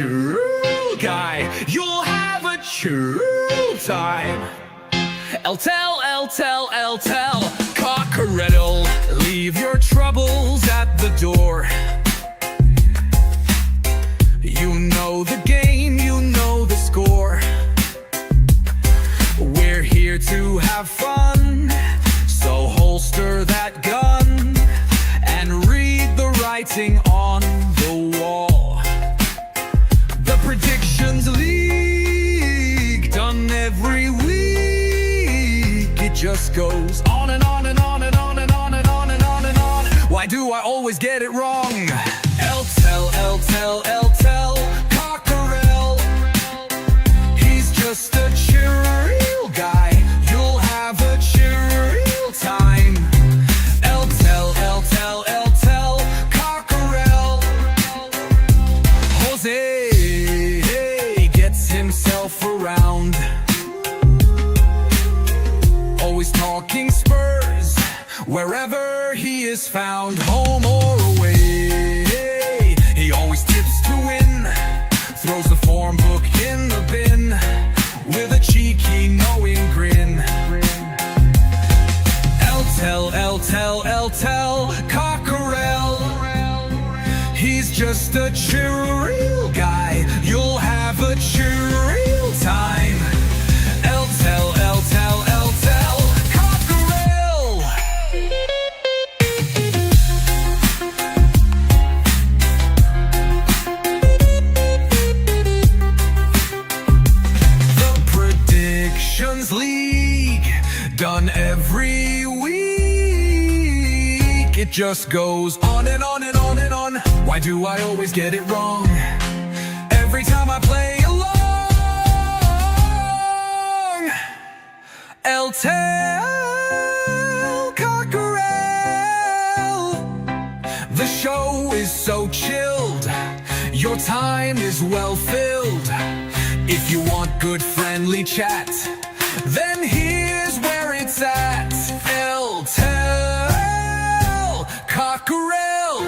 true guy. You'll have a true time. L tell, Cockeriddle. Leave your troubles at the door. You know the game, you know the score. We're here to have fun, so holster that gun and read the writing on the wall. The Predictions League, done every week. It just goes on and on and on and on and on and on and on and on. Why do I always get it wrong? L tell, Cockerel. He's just a chill guy. You'll have a chill time. L tell, Cockerel. Jose gets himself around, always talking Spurs wherever he is found, home or away. He always tips to win, throws the form book in the bin with a cheeky knowing grin. L tell, Cockerel. He's just a chill guy. You'll have a chill time. L tell, Cockerel. The Predictions League, done every week. It just goes on and on and on and on. Why do I always get it wrong? Every time I play along. L tell, Cockerel. The show is so chilled, your time is well filled. If you want good friendly chat, then here's where it's at. L tell, Cockerel.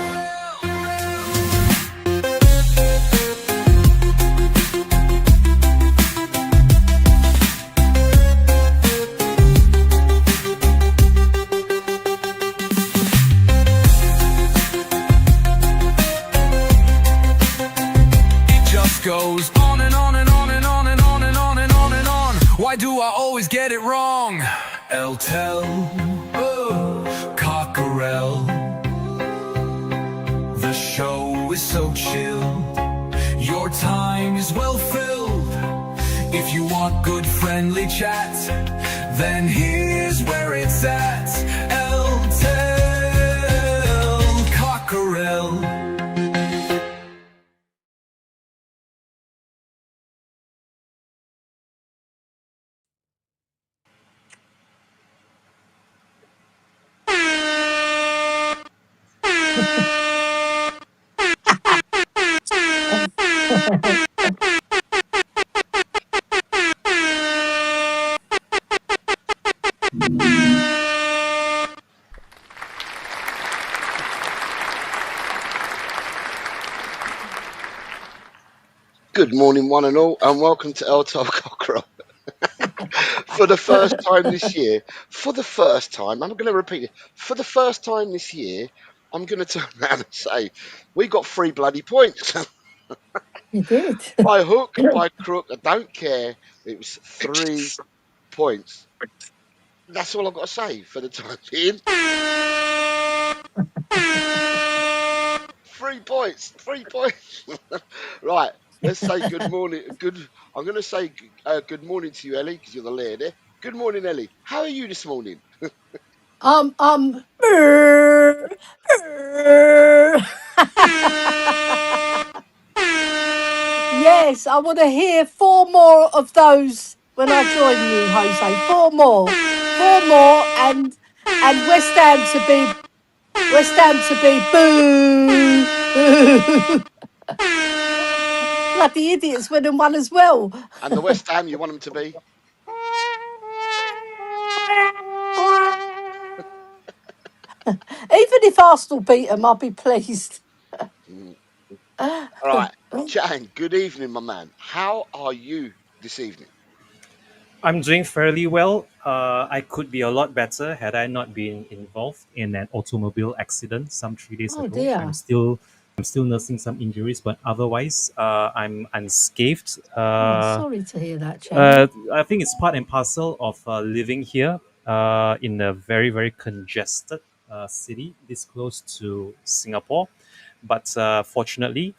It just goes on and on and on and on and on and on and on and on. Why do I always get it wrong? L tell, Cockerel. The show is so chill, your time is well filled. If you want good friendly chat, then here's where it's at. L tell, Cockerel. Good morning, one and all, and welcome to El Tall Cockerel. For the first time this year, I'm going to repeat it. For the first time this year, I'm going to turn around and say, we got 3 bloody points. You did. By hook, by crook, I don't care. It was 3 points. That's all I've got to say for the time being. 3 points. 3 points. Right. Let's say good morning. I'm going to say good morning to you, Ellie, because you're the lady. Good morning, Ellie. How are you this morning? Yes, I want to hear 4 more of those when I join you, Jose. 4 more, and West Ham to be boo, boo. Bloody idiots win and won as well. And the West Ham, you want them to be? Even if Arsenal beat them, I'll be pleased. All right, Chang. Good evening, my man. How are you this evening? I'm doing fairly well. I could be a lot better had I not been involved in an automobile accident some 3 days Oh ago. dear. I'm still nursing some injuries, but otherwise, I'm unscathed. Oh, sorry to hear that, Chang. I think it's part and parcel of living here in a very very congested city this close to Singapore. But fortunately,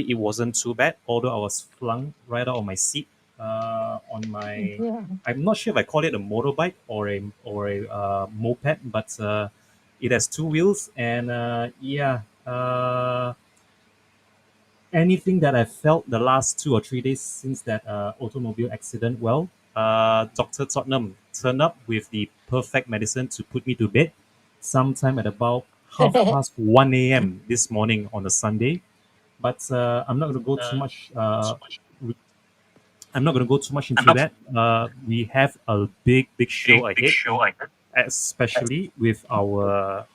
it wasn't too bad. Although I was flung right out of my seat on Oh my, dear. I'm not sure if I call it a motorbike or a moped, but it has two wheels, and yeah. Anything that I felt the last 2 or 3 days since that automobile accident, well, Dr. Tottenham turned up with the perfect medicine to put me to bed sometime at about half past 1 a.m. this morning on a Sunday. But I'm not going to go too much. Re- I'm not going to go too much into that. We have a big show ahead, especially with our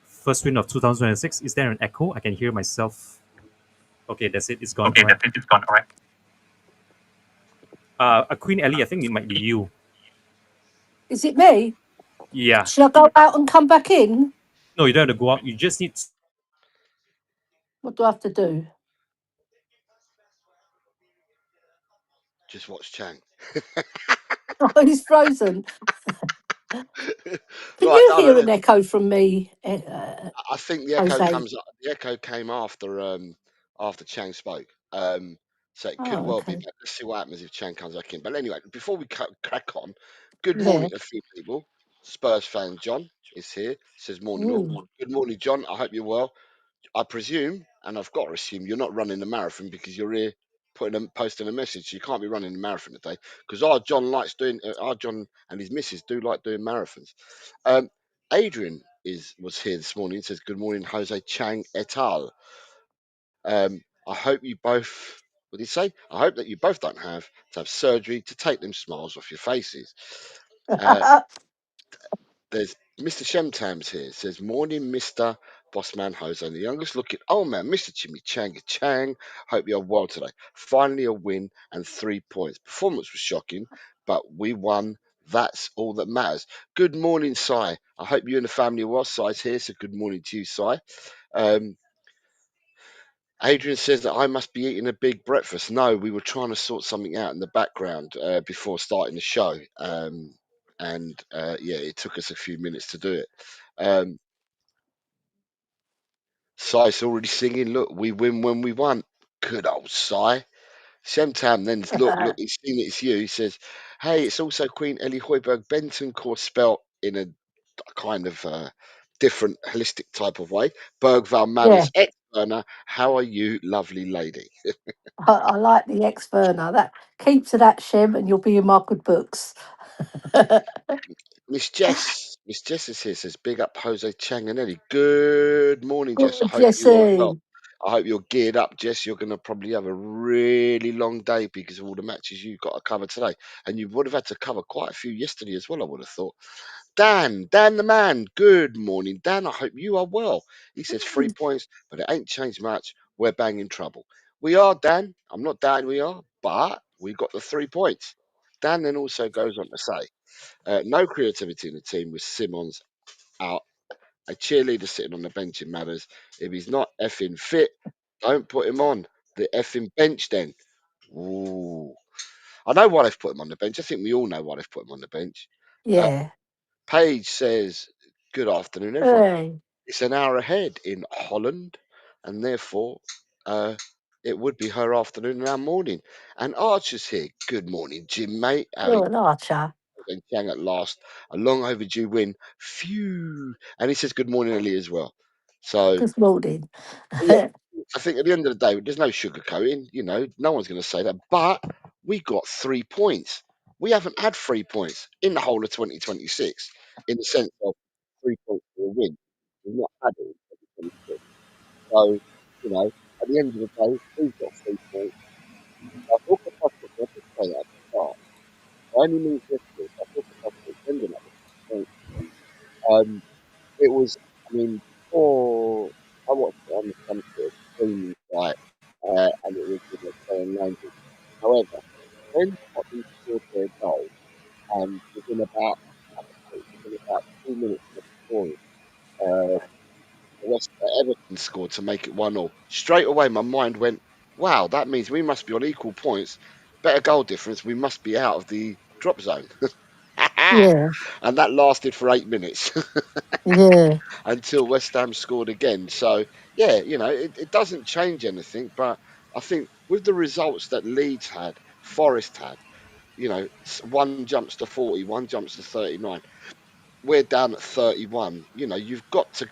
first win of 2026. Is there an echo? I can hear myself. Okay, that's it. It's gone. All right. Queen Ellie, I think it might be you. Is it me? Yeah. Should I go out and come back in? No, you don't have to go out. You just need. What do I have to do? Just watch Chang. Oh, he's frozen. Can Right, you no, no, hear no. an echo from me, I think the echo Jose? comes. The echo came after Chang spoke. So it could Oh, well be. okay. But let's see what happens if Chang comes back in. But anyway, before we crack on, good Yeah. morning to a few people. Spurs fan John is here. Says morning all. Mm. Good morning, John. I hope you're well. I presume, and I've got to assume, you're not running the marathon because you're here posting a message. You can't be running the marathon today because our John and his missus do like doing marathons. Adrian was here this morning. Says good morning, Jose Chang et al. I hope you both. What did he say? I hope that you both don't have to have surgery to take them smiles off your faces. Uh, There's Mr. Shemtams here. Says, morning, Mr. Bossman Jose and the youngest. Looking, oh man, Mr. Jimmy Chang. Hope you're well today. Finally a win and 3 points. Performance was shocking, but we won. That's all that matters. Good morning, Sai. I hope you and the family are well. Sai's here, so good morning to you, Sai. Um, Adrian says that I must be eating a big breakfast. No, we were trying to sort something out in the background before starting the show. And yeah, it took us a few minutes to do it. Um, Sai's already singing. Look, we win when we won. Good old Sai. Shemtam then look, he's seen it's you. He says, hey, it's also Queen Ellie Hoiberg Benton course spelt in a kind of different holistic type of way. Bergval Yeah, Manners ex Burner. How are you, lovely lady? I like the ex burner. That keep to that, Shem, and you'll be in my good books. Miss Jess is here. Says big up Jose Chang and Eddie. Good morning, Jess. I Good, hope you are well. Jesse. I hope you're geared up, Jess. You're going to probably have a really long day because of all the matches you've got to cover today. And you would have had to cover quite a few yesterday as well, I would have thought. Dan the man. Good morning, Dan. I hope you are well. He says 3 points, but it ain't changed much. We're banging trouble. We are, Dan. I'm not doubting we are, but we got the 3 points. Dan then also goes on to say, no creativity in the team with Simmons out. A cheerleader sitting on the bench in matters. If he's not effing fit, don't put him on the effing bench then. Ooh. I know why they've put him on the bench. I think we all know why they've put him on the bench. Uh, Yeah. Paige says, good afternoon, everyone. Hey. It's an hour ahead in Holland, and therefore uh, it would be her afternoon and our morning. And Archer's here. Good morning, Jim, mate. How are You're you? an archer. And Chang at last, a long overdue win. Phew. And he says good morning, Ellie, as well. So, Good morning. look, I think at the end of the day, there's no sugarcoating. No one's going to say that. But we got 3 points. We haven't had 3 points in the whole of 2026 in the sense of 3 points for a win. We've not had it in 2026. So, at the end of the day, we've got 3 points. I thought the first one, I did say that at the start. By any means necessary, I thought the first one ended up with 3 points. It was, I mean, before I watched it on the Sunset, scored to make it 1-1. Straight away, my mind went, wow, that means we must be on equal points, better goal difference. We must be out of the drop zone. Yeah, And that lasted for 8 minutes yeah, until West Ham scored again. So, yeah, it doesn't change anything. But I think with the results that Leeds had, Forest had, one jumps to 40, one jumps to 39. We're down at 31. You've got to.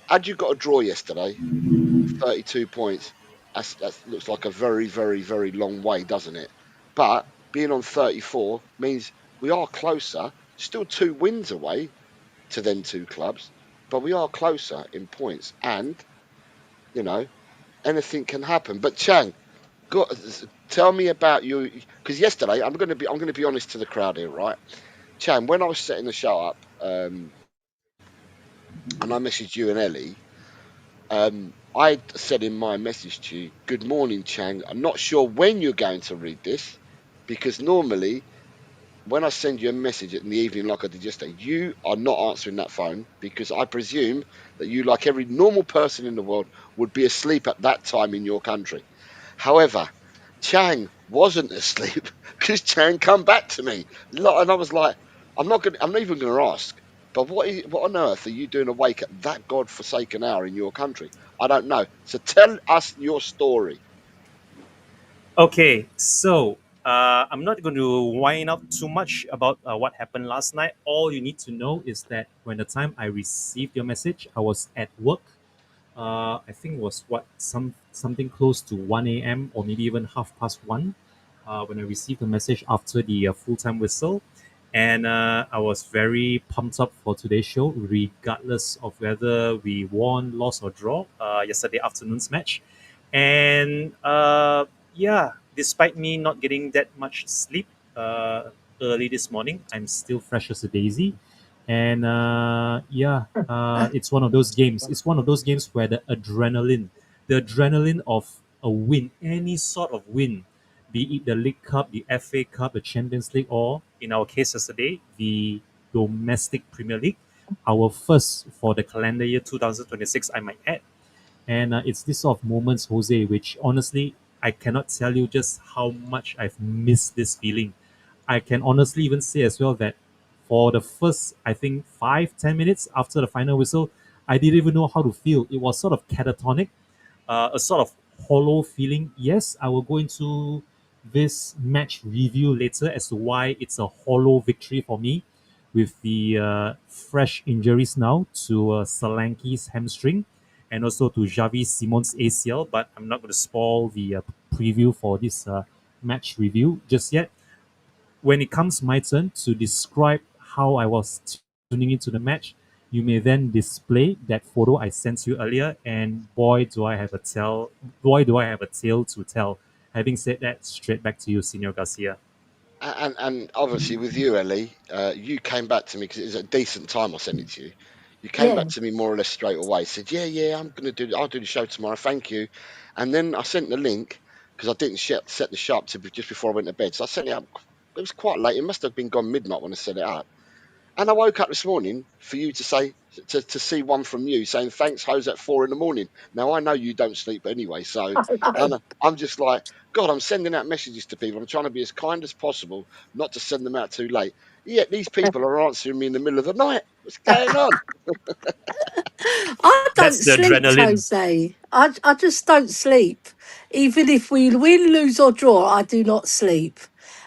Had you got a draw yesterday, 32 points, that looks like a very, very, very long way, doesn't it? But being on 34 means we are closer, still 2 wins away to them two clubs, but we are closer in points. And, you know, anything can happen. But Chang, go, tell me about you, because yesterday I'm going to be honest to the crowd here, right? Chang, when I was setting the show up, and I messaged you and Ellie, I said in my message to you, "Good morning, Chang. I'm not sure when you're going to read this, because normally when I send you a message in the evening, like I did yesterday, you are not answering that phone because I presume that you, like every normal person in the world, would be asleep at that time in your country. However, Chang wasn't asleep because Chang come back to me, and I was like, I'm not even going to ask. But what on earth are you doing awake at that godforsaken hour in your country? I don't know. So tell us your story. Okay, so I'm not going to wind up too much about what happened last night. All you need to know is that when the time I received your message, I was at work. I think it was something close to 1 a.m. or maybe even 1:30 when I received the message after the full time whistle. And I was very pumped up for today's show, regardless of whether we won, lost, or draw yesterday afternoon's match. And yeah, despite me not getting that much sleep early this morning, I'm still fresh as a daisy. And yeah, it's one of those games. It's one of those games where the adrenaline of a win, any sort of win, be it the League Cup, the FA Cup, the Champions League, or in our case yesterday, the domestic Premier League, our first for the calendar year 2026, I might add. And it's this sort of moments, Jose, which honestly, I cannot tell you just how much I've missed this feeling. I can honestly even say as well that for the first, I think, 5-10 minutes after the final whistle, I didn't even know how to feel. It was sort of catatonic, a sort of hollow feeling. Yes, I will go into this match review later as to why it's a hollow victory for me with the fresh injuries now to Solanke's hamstring and also to Javi Simon's ACL. But I'm not going to spoil the preview for this match review just yet. When it comes my turn to describe how I was tuning into the match, you may then display that photo I sent you earlier, and boy do I have a tale to tell. Having said that, straight back to you, Senor Garcia. And obviously with you, Ellie, you came back to me because it was a decent time I sent it to you. You came yeah. back to me more or less straight away. Said, yeah, I'll do the show tomorrow. Thank you. And then I sent the link because I didn't set the show up to just before I went to bed. So I sent it up. It was quite late. It must have been gone midnight when I set it up. And I woke up this morning for you to say to see one from you saying thanks, Hose, at 4 in the morning. Now I know you don't sleep anyway, so and I'm just like, God, I'm sending out messages to people. I'm trying to be as kind as possible, not to send them out too late. Yet these people are answering me in the middle of the night. What's going on? I That's don't the sleep, adrenaline. Jose. I just don't sleep. Even if we win, lose, or draw, I do not sleep.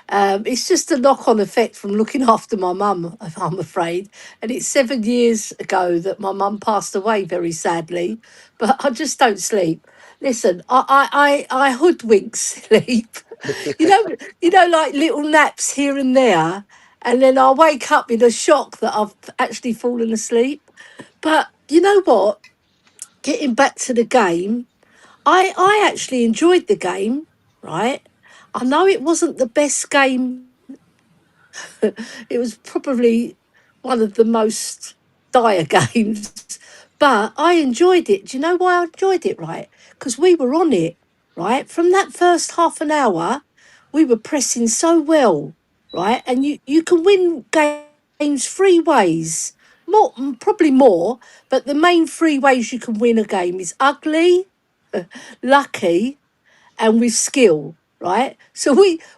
It's just a knock on effect from looking after my mum, I'm afraid. And it's 7 years ago that my mum passed away, very sadly. But I just don't sleep. Listen, I hoodwink sleep. Like little naps here and there. And then I wake up in a shock that I've actually fallen asleep. But you know what? Getting back to the game, I actually enjoyed the game, right? I know it wasn't the best game. It was probably one of the most dire games, but I enjoyed it. Do you know why I enjoyed it, right? Because we were on it, right? From that first half an hour, we were pressing so well, right? And you can win games three ways, probably more, but the main three ways you can win a game is ugly, lucky, and with skill, right? So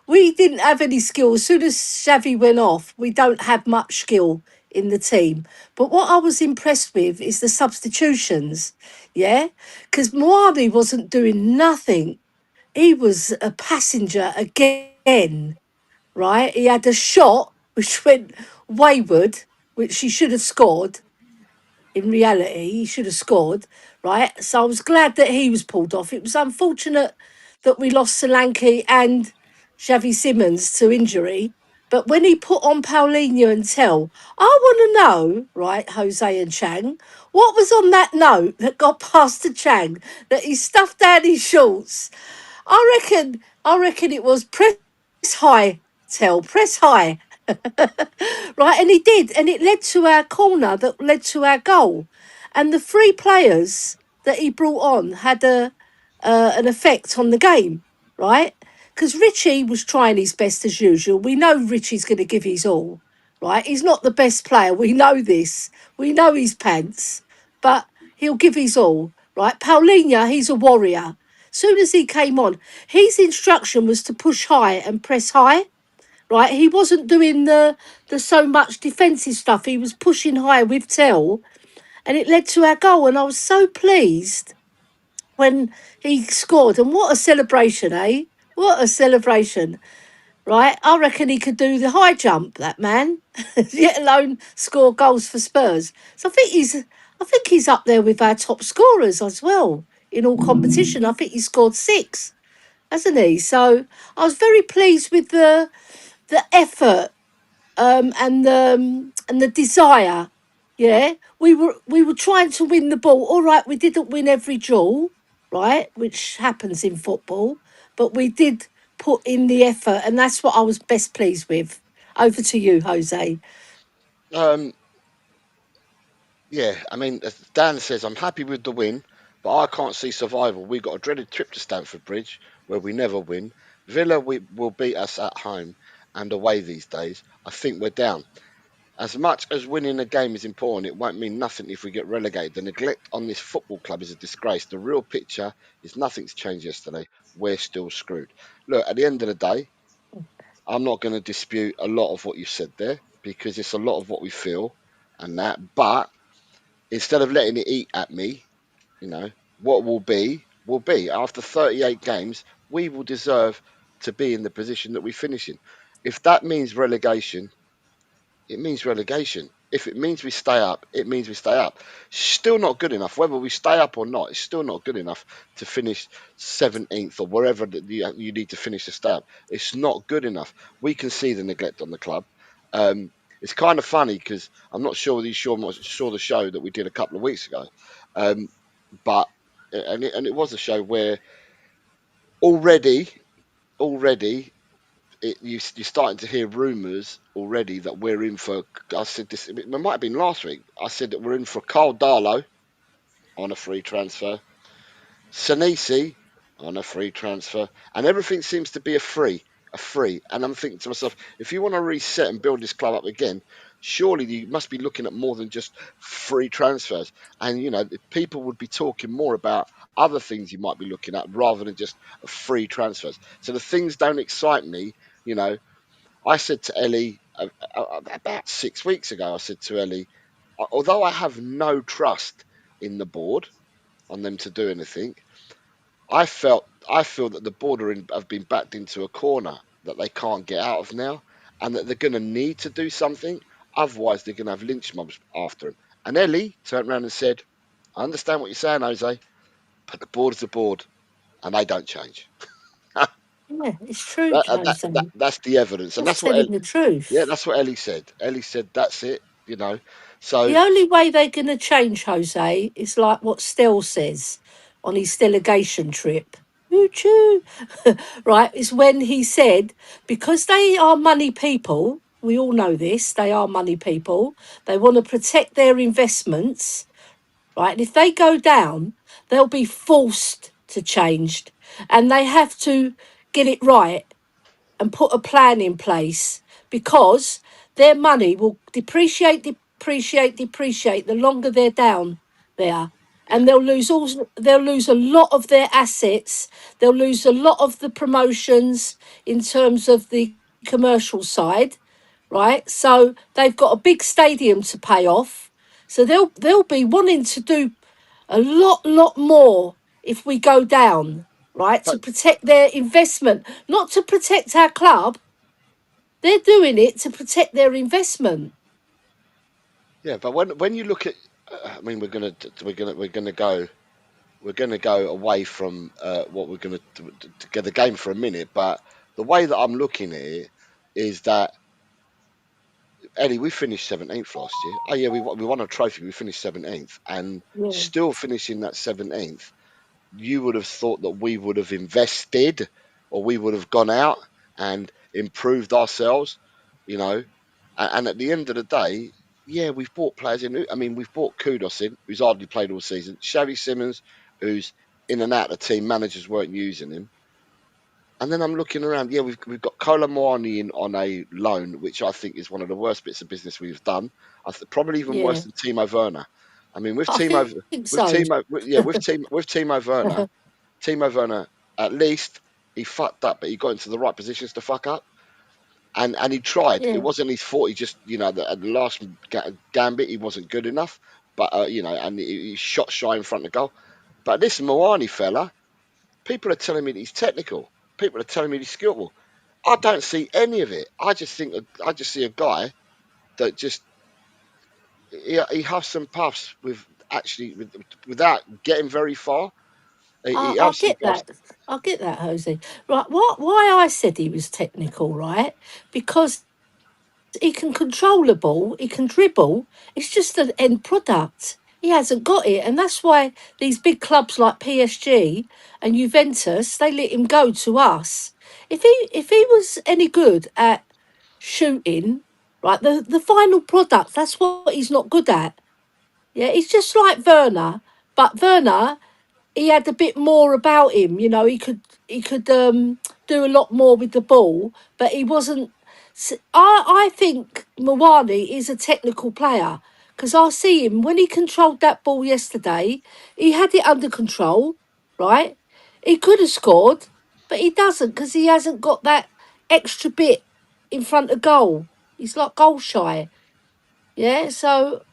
we didn't have any skill. As soon as Xavi went off, we don't have much skill in the team. But what I was impressed with is the substitutions, yeah, because Moani wasn't doing nothing. He was a passenger again, right? He had a shot which went wayward, which he should have scored. In reality, he should have scored, right? So I was glad that he was pulled off. It was unfortunate that we lost Solanke and Xavi Simmons to injury. But when he put on Paulinho and Tell, I want to know, right, Jose and Chang, what was on that note that got past to Chang that he stuffed down his shorts? I reckon it was press high, Tell, press high. Right, and he did, and it led to our corner that led to our goal. And the three players that he brought on had an effect on the game, right? Because Richie was trying his best as usual. We know Richie's going to give his all, right? He's not the best player. We know this. We know his pants, but he'll give his all, right? Paulinho, he's a warrior. Soon as he came on, his instruction was to push high and press high, right? He wasn't doing the so much defensive stuff. He was pushing high with Tell, and it led to our goal. And I was so pleased when he scored. And what a celebration, eh? What a celebration, right? I reckon he could do the high jump, that man, let alone score goals for Spurs. So I think he's up there with our top scorers as well in all competition. I think he scored 6, hasn't he? So I was very pleased with the effort, and the desire. Yeah, we were trying to win the ball. All right, we didn't win every duel, right, which happens in football, but we did put in the effort, and that's what I was best pleased with. Over to you, Jose. Um, yeah, I mean, as Dan says, I'm happy with the win, but I can't see survival. We've got a dreaded trip to Stamford Bridge where we never win. Villa will beat us at home and away these days. I think we're down. As much as winning a game is important, it won't mean nothing if we get relegated. The neglect on this football club is a disgrace. The real picture is nothing's changed yesterday. We're still screwed. Look, at the end of the day, I'm not going to dispute a lot of what you said there because it's a lot of what we feel and that. But instead of letting it eat at me, you know, what will be will be. After 38 games, we will deserve to be in the position that we finish in. If that means relegation, it means relegation. If it means we stay up, it means we stay up. Still not good enough. Whether we stay up or not, it's still not good enough to finish 17th or wherever you need to finish to stay up. It's not good enough. We can see the neglect on the club. It's kind of funny because I'm not sure whether you saw the show that we did a couple of weeks ago, but and it was a show where already you're starting to hear rumours already that we're in for. I said this. It might have been last week. I said that we're in for Carl Darlow on a free transfer, Senesi on a free transfer, and everything seems to be a free. And I'm thinking to myself, if you want to reset and build this club up again, surely you must be looking at more than just free transfers. And people would be talking more about other things you might be looking at rather than just free transfers. So the things don't excite me. I said to Ellie about 6 weeks ago, I said to Ellie, although I have no trust in the board on them to do anything, I feel that the board have been backed into a corner that they can't get out of now, and that they're going to need to do something. Otherwise, they're going to have lynch mobs after them. And Ellie turned around and said, "I understand what you're saying, Jose, but the board is the board, and they don't change." Yeah, it's true, Jose. That's the evidence, and Just telling the yeah, truth. that's what Ellie said. Ellie said that's it. The So only way they're going to change, Jose, is like what Stell says on his delegation trip. Choo-choo. Right, is when he said, because they are money people, we all know this, they are money people, they want to protect their investments, right? And if they go down, they'll be forced to change. And they have to get it right and put a plan in place because their money will depreciate, depreciate the longer they're down there. And Yeah. they'll lose a lot of their assets. They'll lose a lot of the promotions in terms of the commercial side, right? So they've got a big stadium to pay off. So they'll be wanting to do a lot more if we go down, right? To But protect their investment, not to protect our club. They're doing it to protect their investment. yeah, but when you look at, I mean, we're gonna go away from what we're gonna to get the game for a minute. But the way that I'm looking at it is that, Eddie, we finished 17th last year. Oh yeah, we won a trophy. We finished 17th, and Yeah, still finishing that 17th, you would have thought that we would have invested, or we would have gone out and improved ourselves, you know. And at the end of the day, yeah, we've bought players in. I mean, we've bought Kudos in, who's hardly played all season. Xavi Simmons, who's in and out of the team. Managers weren't using him. And then I'm looking around. Yeah, we've got Kola Moani in on a loan, which I think is one of the worst bits of business we've done. Probably even worse yeah. than Timo Werner. I mean, I think With so. Timo Werner, Timo Werner, at least he fucked up, but he got into the right positions to fuck up, and he tried. It Yeah. wasn't his fault. He just, at the last gambit, he wasn't good enough. But and he shot shy in front of goal. But this Moani fella, people are telling me that he's technical. People are telling me he's skillful. I don't see any of it. I just see a guy that just he huffs and puffs without getting very far. He I huffs and get puffs. that. I get that, Jose. Right. Why I said he was technical, right? Because he can control the ball, he can dribble. It's just an end product. He hasn't got it, and that's why these big clubs like PSG and Juventus they let him go to us. If he was any good at shooting, right, the final product that's what he's not good at. Yeah, he's just like Werner, but Werner he had a bit more about him. He could do a lot more with the ball, but he wasn't. I think Mawani is a technical player because I see him when he controlled that ball yesterday. He had it under control, right? He could have scored, but he doesn't because he hasn't got that extra bit in front of goal. He's like goal shy. Yeah, so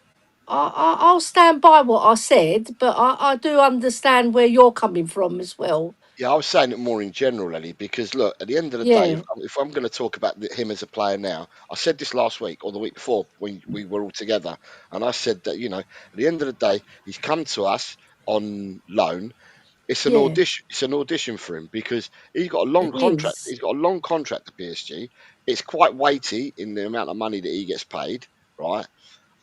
I'll stand by what I said, but I do understand where you're coming from as well. Yeah, I was saying it more in general, Ellie, because look, at the end of the day, Yeah, if I'm going to talk about him as a player now, I said this last week or the week before when we were all together, and I said that, at the end of the day, he's come to us on loan. It's an yeah, audition. It's an audition for him because he's got a long it contract. is. He's got a long contract at PSG. It's quite weighty in the amount of money that he gets paid, right?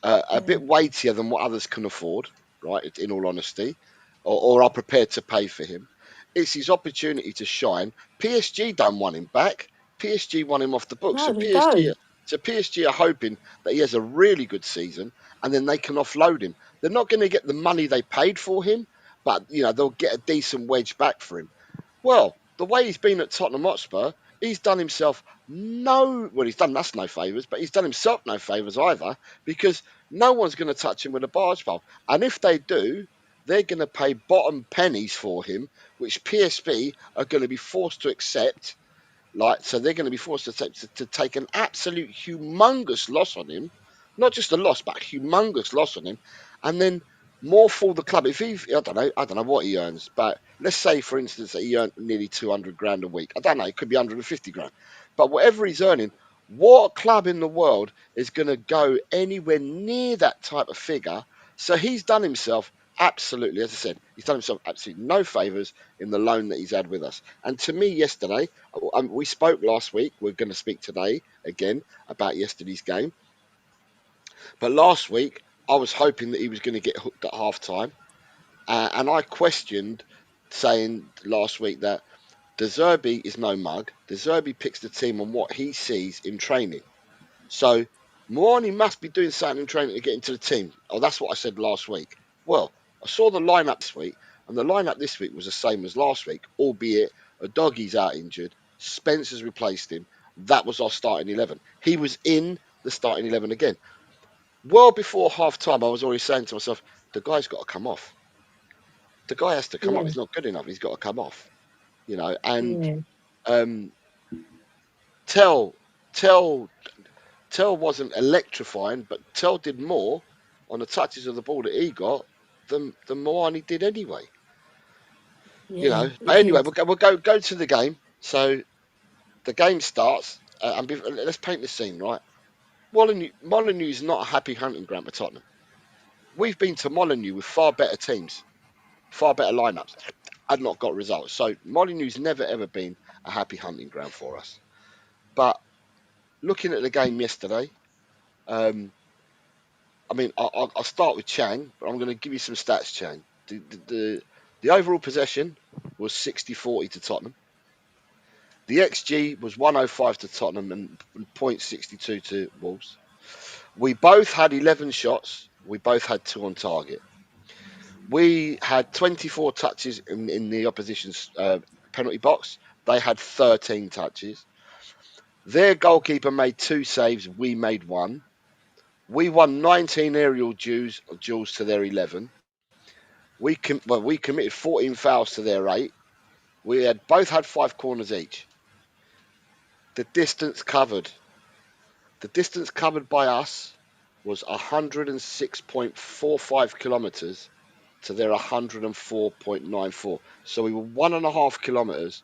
A Yeah. bit weightier than what others can afford, right? In all honesty, or are prepared to pay for him. It's his opportunity to shine. PSG don't want him back. PSG want him off the books. No, they don't. So PSG are hoping that he has a really good season, and then they can offload him. They're not going to get the money they paid for him, but they'll get a decent wedge back for him. Well, the way he's been at Tottenham Hotspur, he's done himself he's done us no favours, but he's done himself no favours either because no one's going to touch him with a barge pole. And if they do, they're going to pay bottom pennies for him, which PSV are going to be forced to accept. So they're going to be forced to take an absolute humongous loss on him, not just a loss, but a humongous loss on him, and then more for the club. If I don't know what he earns, but let's say, for instance, that he earned nearly 200 grand a week. I don't know, it could be 150 grand, but whatever he's earning, what club in the world is going to go anywhere near that type of figure? So he's done himself absolutely, as I said, he's done himself absolutely no favors in the loan that he's had with us. And to me, yesterday, we spoke last week. We're going to speak today again about yesterday's game. But last week, I was hoping that he was going to get hooked at half time. And I questioned saying last week that De Zerbi is no mug. De Zerbi picks the team on what he sees in training. So Moani must be doing something in training to get into the team. Oh, that's what I said last week. Well, I saw the lineup this week, and the lineup this week was the same as last week, albeit a doggy's out injured. Spencer's replaced him. That was our starting 11. He was in the starting 11 again. well before half time, I was already saying to myself, the guy's got to come off. The guy has to come off. Yeah, He's not good enough. He's got to come off. You know, and yeah, um, Tell, Tell, Tell wasn't electrifying, but Tell did more on the touches of the ball that he got than Moani did anyway. You yeah. know. It But anyway, did. we'll go to the game. So the game starts, let's paint the scene, right? Molineux is not a happy hunting ground for Tottenham. We've been to Molineux with far better teams, far better lineups, and not got results. So Molineux's never ever been a happy hunting ground for us. But looking at the game yesterday, um, I mean, I'll start with Chang, but I'm going to give you some stats, Chang. The overall possession was 60-40 to Tottenham. The XG was 105 to Tottenham and 0.62 to Wolves. We both had 11 shots. We both had 2 on target. We had 24 touches in the opposition's penalty box. They had 13 touches. Their goalkeeper made 2 saves. We made 1. We won 19 aerial duels to their 11. We committed 14 fouls to their 8. We had both had 5 corners each. The distance covered. The distance covered by us was 106.45 kilometres to their 104.94. So we were 1.5 kilometres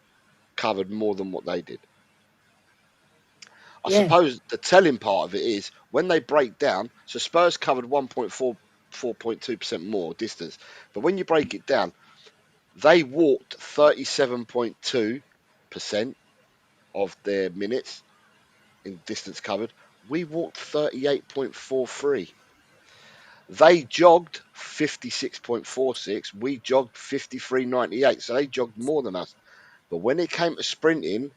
covered more than what they did. I Yeah, suppose the telling part of it is when they break down, so Spurs covered 4.2% more distance. But when you break it down, they walked 37.2% of their minutes in distance covered. We walked 38.43. They jogged 56.46. We jogged 53.98. So they jogged more than us. But when it came to sprinting,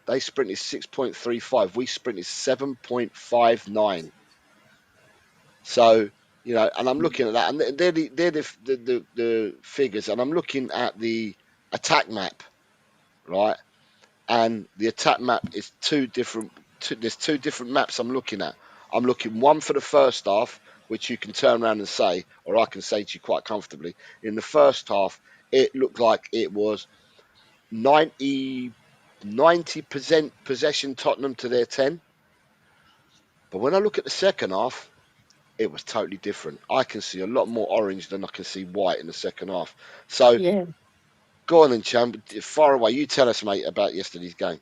they sprinted 6.35. We sprinted 7.59. So, you know, and I'm looking at that, and they're the figures, and I'm looking at the attack map, right? And the attack map is there's 2 different maps I'm looking at. I'm looking one for the first half, which you can turn around and say, or I can say to you quite comfortably. In the first half, it looked like it was 90% possession Tottenham to their 10. But when I look at the second half, it was totally different. I can see a lot more orange than I can see white in the second half. So yeah. go on then, Cham. Far away. You tell us, mate, about yesterday's game.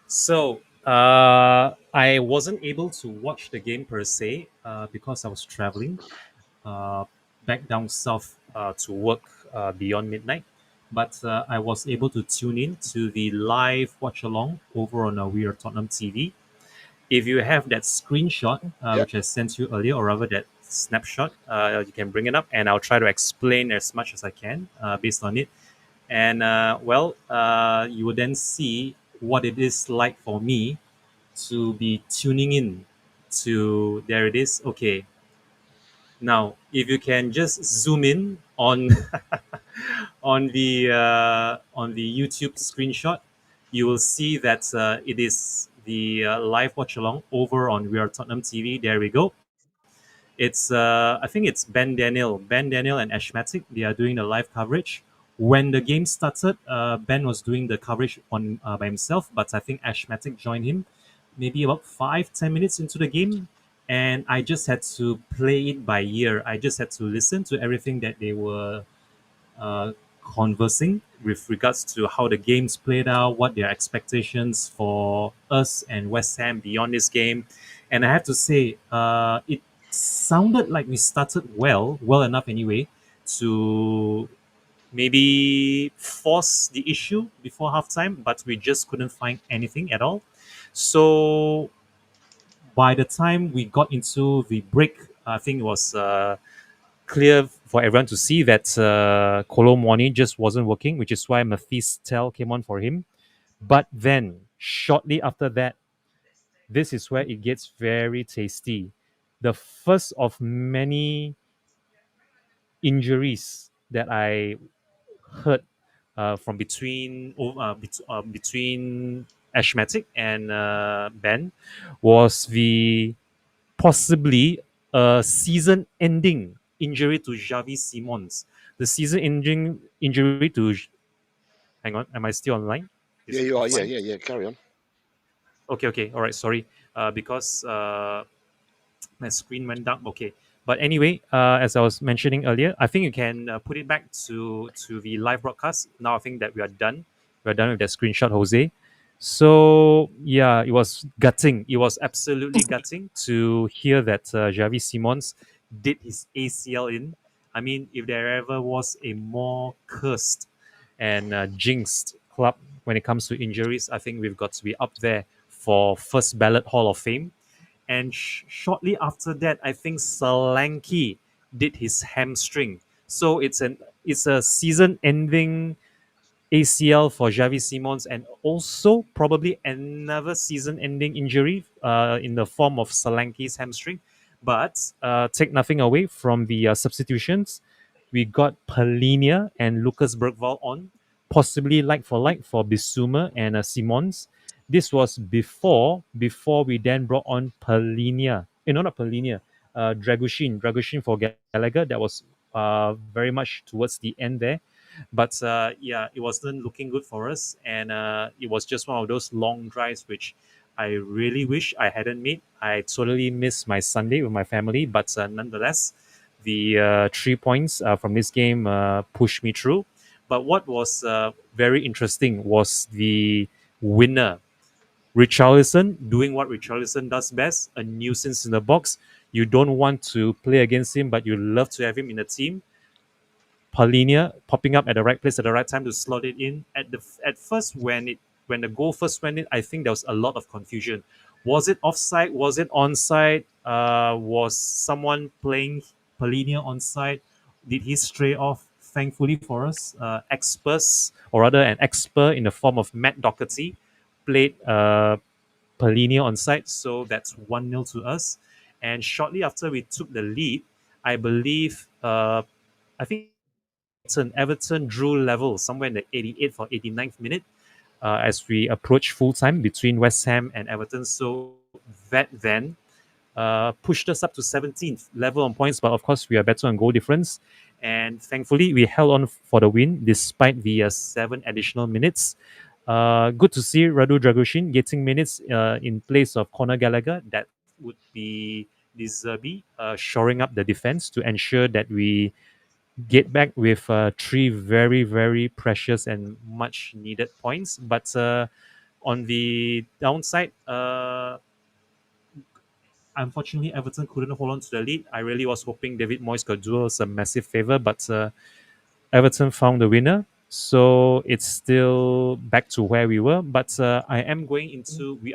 So I wasn't able to watch the game per se because I was traveling uh, back down south to work beyond midnight. But I was able to tune in to the live watch along over on We Are Tottenham TV. If you have that screenshot, Yep. which I sent you earlier, or rather that snapshot, you can bring it up and I'll try to explain as much as I can based on it. And you will then see what it is like for me to be tuning in to there it is. Okay, now if you can just zoom in on on the YouTube screenshot, you will see that it is the live watch along over on We Are Tottenham TV. There we go. It's I think it's Ben Daniel and Ashmatic. They are doing the live coverage. When the game started, Ben was doing the coverage on by himself, but I think Ashmatic joined him maybe about 5-10 minutes into the game, and I just had to play it by ear. I just had to listen to everything that they were uh, conversing with regards to how the games played out, what their expectations for us and West Ham beyond this game. And I have to say, it sounded like we started well enough anyway, to maybe force the issue before halftime, but we just couldn't find anything at all. So by the time we got into the break, I think it was clear for everyone to see that Kolo Muani just wasn't working, which is why Mathis Tell came on for him. But then, shortly after that, this is where it gets very tasty. The first of many injuries that I heard between Ashmatic and Ben was the possibly a season-ending injury to Javi Simons. The season-ending injury to. Hang on, am I still online? Is Yeah, it you are. Yeah, offline? yeah, yeah. Carry on. Okay, okay, all right. Sorry, because my screen went dark. Okay, but anyway, as I was mentioning earlier, I think you can put it back to the live broadcast. Now I think that we are done. We are done with that screenshot, Jose. So yeah, it was gutting. It was absolutely gutting to hear that Javi Simons did his ACL in. I mean, if there ever was a more cursed and jinxed club when it comes to injuries, I think we've got to be up there for first ballot Hall of Fame. And shortly after that, I think Solanke did his hamstring. So it's a season-ending ACL for Javi Simons, and also probably another season-ending injury in the form of Solanke's hamstring. But take nothing away from the substitutions. We got Palinia and Lucas Bergval on, possibly like for Bissouma and Simons. This was before we then brought on Palinia. No, not Palinia. Dragushin for Gallagher. That was very much towards the end there. But yeah, it wasn't looking good for us, and it was just one of those long drives which I really wish I hadn't made. I totally missed my Sunday with my family, but nonetheless, the 3 points from this game pushed me through. But what was very interesting was the winner, Richarlison, doing what Richarlison does best, a nuisance in the box. You don't want to play against him, but you love to have him in the team. Paulinia popping up at the right place at the right time to slot it in. At first, when the goal first went in, I think there was a lot of confusion. Was it offside? Was it onside? Was someone playing Paulinia onside? Did he stray off? Thankfully for us, experts, or rather an expert in the form of Matt Doherty, played Paulinia onside, so that's 1-0 to us. And shortly after we took the lead, I believe, I think Everton drew level somewhere in the 88th or 89th minute as we approach full time between West Ham and Everton. So that then pushed us up to 17th level on points, but of course we are better on goal difference. And thankfully, we held on for the win despite the 7 additional minutes. Good to see Radu Dragoshin getting minutes in place of Conor Gallagher. That would be De Zerbi shoring up the defense to ensure that we get back with three very, very precious and much needed points. But on the downside, unfortunately, Everton couldn't hold on to the lead. I really was hoping David Moyes could do us a massive favor, but Everton found the winner. So it's still back to where we were. But we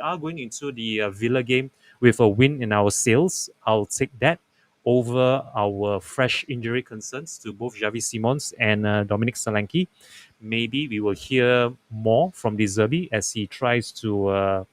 are going into the Villa game with a win in our sails. I'll take that over our fresh injury concerns to both Javi Simons and Dominic Solanke. Maybe we will hear more from De Zerbi as he tries to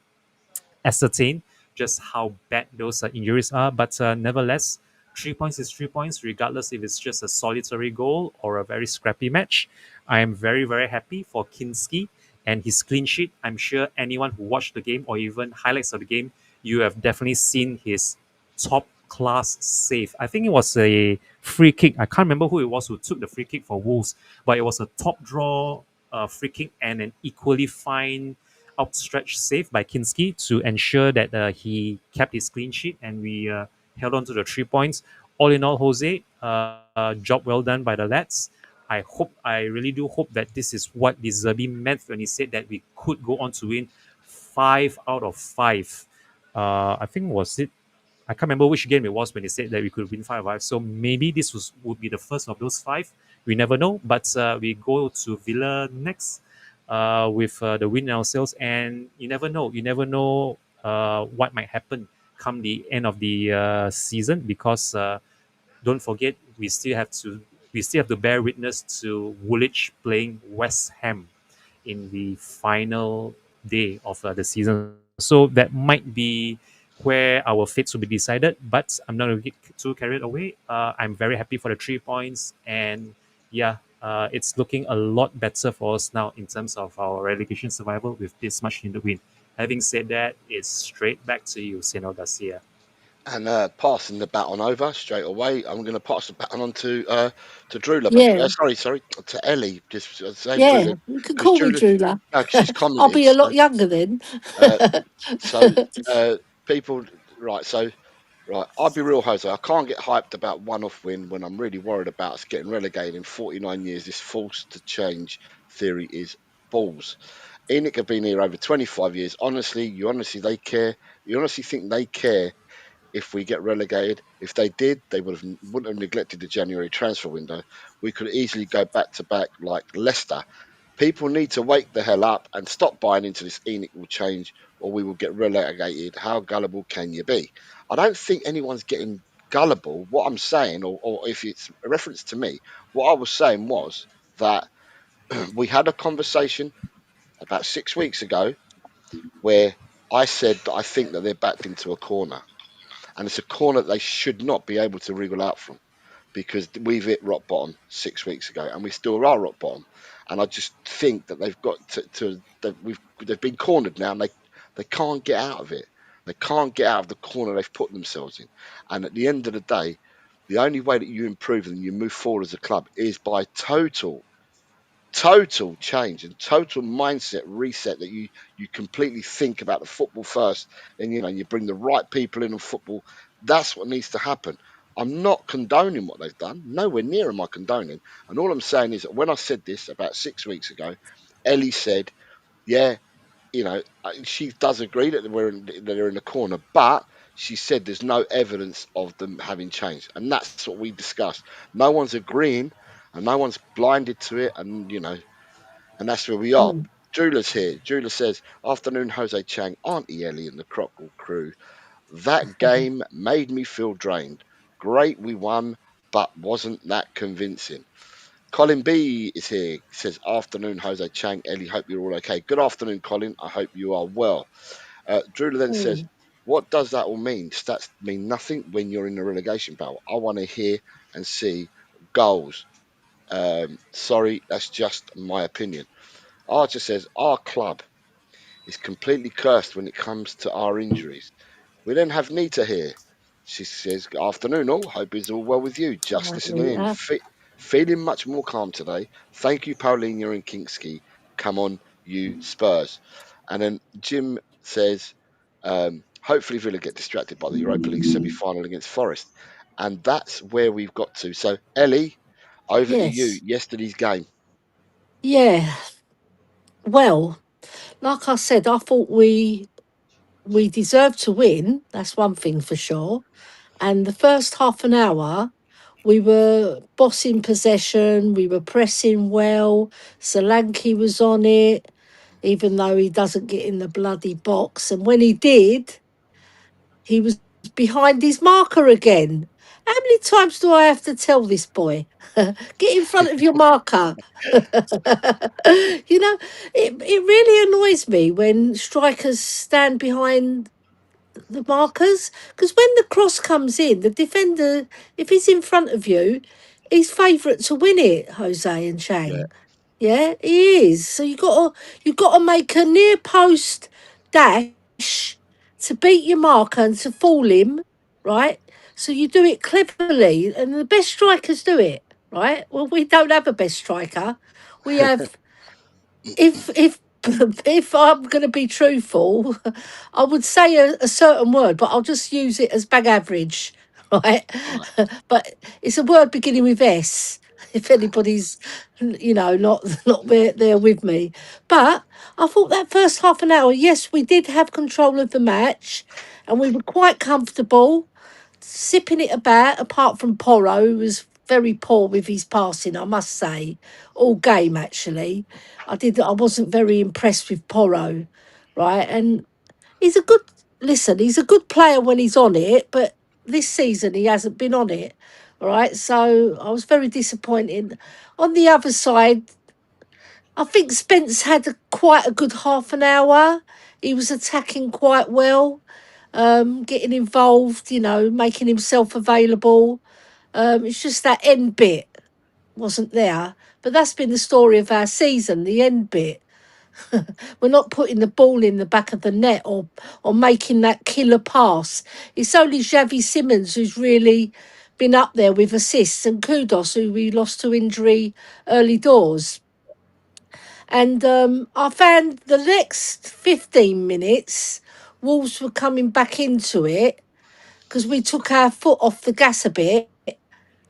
ascertain just how bad those injuries are. But nevertheless, 3 points is 3 points, regardless if it's just a solitary goal or a very scrappy match. I am very, very happy for Kinski and his clean sheet. I'm sure anyone who watched the game or even highlights of the game, you have definitely seen his top class save. I think it was a free kick. I can't remember who it was who took the free kick for Wolves, but it was a top draw free kick and an equally fine outstretched save by Kinski to ensure that he kept his clean sheet and we held on to the 3 points. All in all, Jose, job well done by the lads. I really do hope that this is what De Zerbi meant when he said that we could go on to win 5 out of 5. I think was it. I can't remember which game it was when he said that we could win 5 out of 5. So maybe would be the first of those 5. We never know. But we go to Villa next with the win in ourselves, and you never know. You never know what might happen come the end of the season because don't forget we still have to bear witness to Woolwich playing West Ham in the final day of the season. So that might be where our fates will be decided. But I'm not going to get too carried away. I'm very happy for the 3 points, and yeah, it's looking a lot better for us now in terms of our relegation survival with this much needed win. Having said that, it's straight back to you, Senor Garcia. and passing the baton over straight away. I'm going to pass the baton on to Drula, but Yeah, sorry, to Ellie. Just say yeah. Drula You can because call me Drula, Drula. no, 'cause she's I'll commented. be a lot younger then. Uh, so people, right? So right, I'll be real, Jose. I can't get hyped about one-off win when I'm really worried about us getting relegated in 49 years. This forced to change theory is balls. Enoch have been here over 25 years. Honestly, they care. You honestly think they care if we get relegated? If they did, they wouldn't have neglected the January transfer window. We could easily go back to back like Leicester. People need to wake the hell up and stop buying into this Enoch will change or we will get relegated. How gullible can you be? I don't think anyone's getting gullible. What I'm saying, or if it's a reference to me, what I was saying was that we had a conversation about 6 weeks ago where I said that I think that they're backed into a corner, and it's a corner that they should not be able to wriggle out from because we've hit rock bottom 6 weeks ago, and we still are rock bottom. And I just think that they've got to that they've been cornered now, and they can't get out of it. They can't get out of the corner they've put themselves in. And at the end of the day, the only way that you improve and you move forward as a club is by total change and total mindset reset, that you completely think about the football first, and you bring the right people in on football. That's what needs to happen. I'm not condoning what they've done, nowhere near am I condoning. And all I'm saying is that when I said this about 6 weeks ago, Ellie said, yeah, she does agree that they're in the corner, but she said there's no evidence of them having changed, and that's what we discussed. No one's agreeing, and no one's blinded to it, and that's where we are. Mm. Jula's here. Jula says, "Afternoon, Jose Chang, Auntie Ellie, and the Crockle crew. That game made me feel drained. Great, we won, but wasn't that convincing." Colin B is here. Says, "Afternoon, Jose Chang, Ellie. Hope you're all okay." Good afternoon, Colin. I hope you are well. Drula then says, Mm. "What does that all mean? Stats mean nothing when you're in a relegation battle. I want to hear and see goals. Sorry, that's just my opinion." Archer says, "Our club is completely cursed when it comes to our injuries. We then have Nita here. She says, 'Afternoon all. Hope it's all well with you. Just Right, listening in. Rita. Feeling much more calm today. Thank you, Pauline. In Kingsky. Come on, you Spurs.'" And then Jim says, "Hopefully Villa get distracted by the Europa League semi-final against Forest." And that's where we've got to. So, Ellie, over to you. Yes. Yesterday's game. Yeah. Well, like I said, I thought we deserved to win. That's one thing for sure. And the first half an hour, we were bossing possession. We were pressing well. Solanke was on it, even though he doesn't get in the bloody box. And when he did, he was behind his marker again. How many times do I have to tell this boy? Get in front of your marker. It really annoys me when strikers stand behind the markers, because when the cross comes in, the defender, if he's in front of you, he's favourite to win it, Jose and Yeah. Chang. Yeah, he is. So you got to make a near post dash to beat your marker and to fool him, right? So you do it cleverly, and the best strikers do it, right? Well, we don't have a best striker. We have, if if I'm going to be truthful, I would say a certain word, but I'll just use it as bag average, right? Right. But it's a word beginning with S. If anybody's, not there with me, but I thought that first half an hour, yes, we did have control of the match, and we were quite comfortable sipping it about, apart from Porro, who was very poor with his passing, I must say, all game actually. I wasn't very impressed with Porro, right? And he's a good he's a good player when he's on it, but this season he hasn't been on it. All right. So I was very disappointed. On the other side, I think Spence had quite a good half an hour. He was attacking quite well, getting involved, making himself available. It's just that end bit wasn't there. But that's been the story of our season, the end bit. We're not putting the ball in the back of the net or making that killer pass. It's only Xavi Simons who's really been up there with assists, and Kudos, who we lost to injury early doors. And I found the next 15 minutes, Wolves were coming back into it because we took our foot off the gas a bit.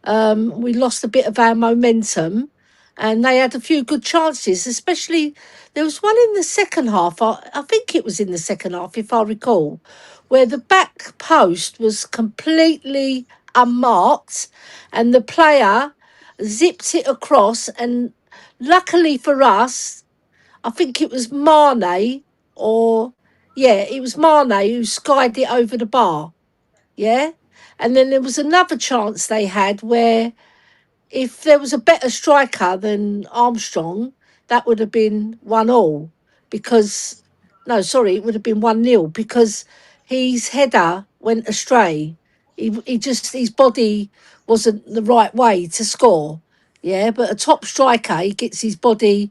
We lost a bit of our momentum, and they had a few good chances, especially there was one in the second half. I think it was in the second half, if I recall, where the back post was completely unmarked and the player zipped it across. And luckily for us, I think it was Mane, or yeah, it was Mane who skied it over the bar. Yeah. And then there was another chance they had where if there was a better striker than Armstrong, that would have been 1-1 because, no, sorry, it would have been 1-0 because his header went astray. He just, his body wasn't the right way to score. Yeah, but a top striker, he gets his body,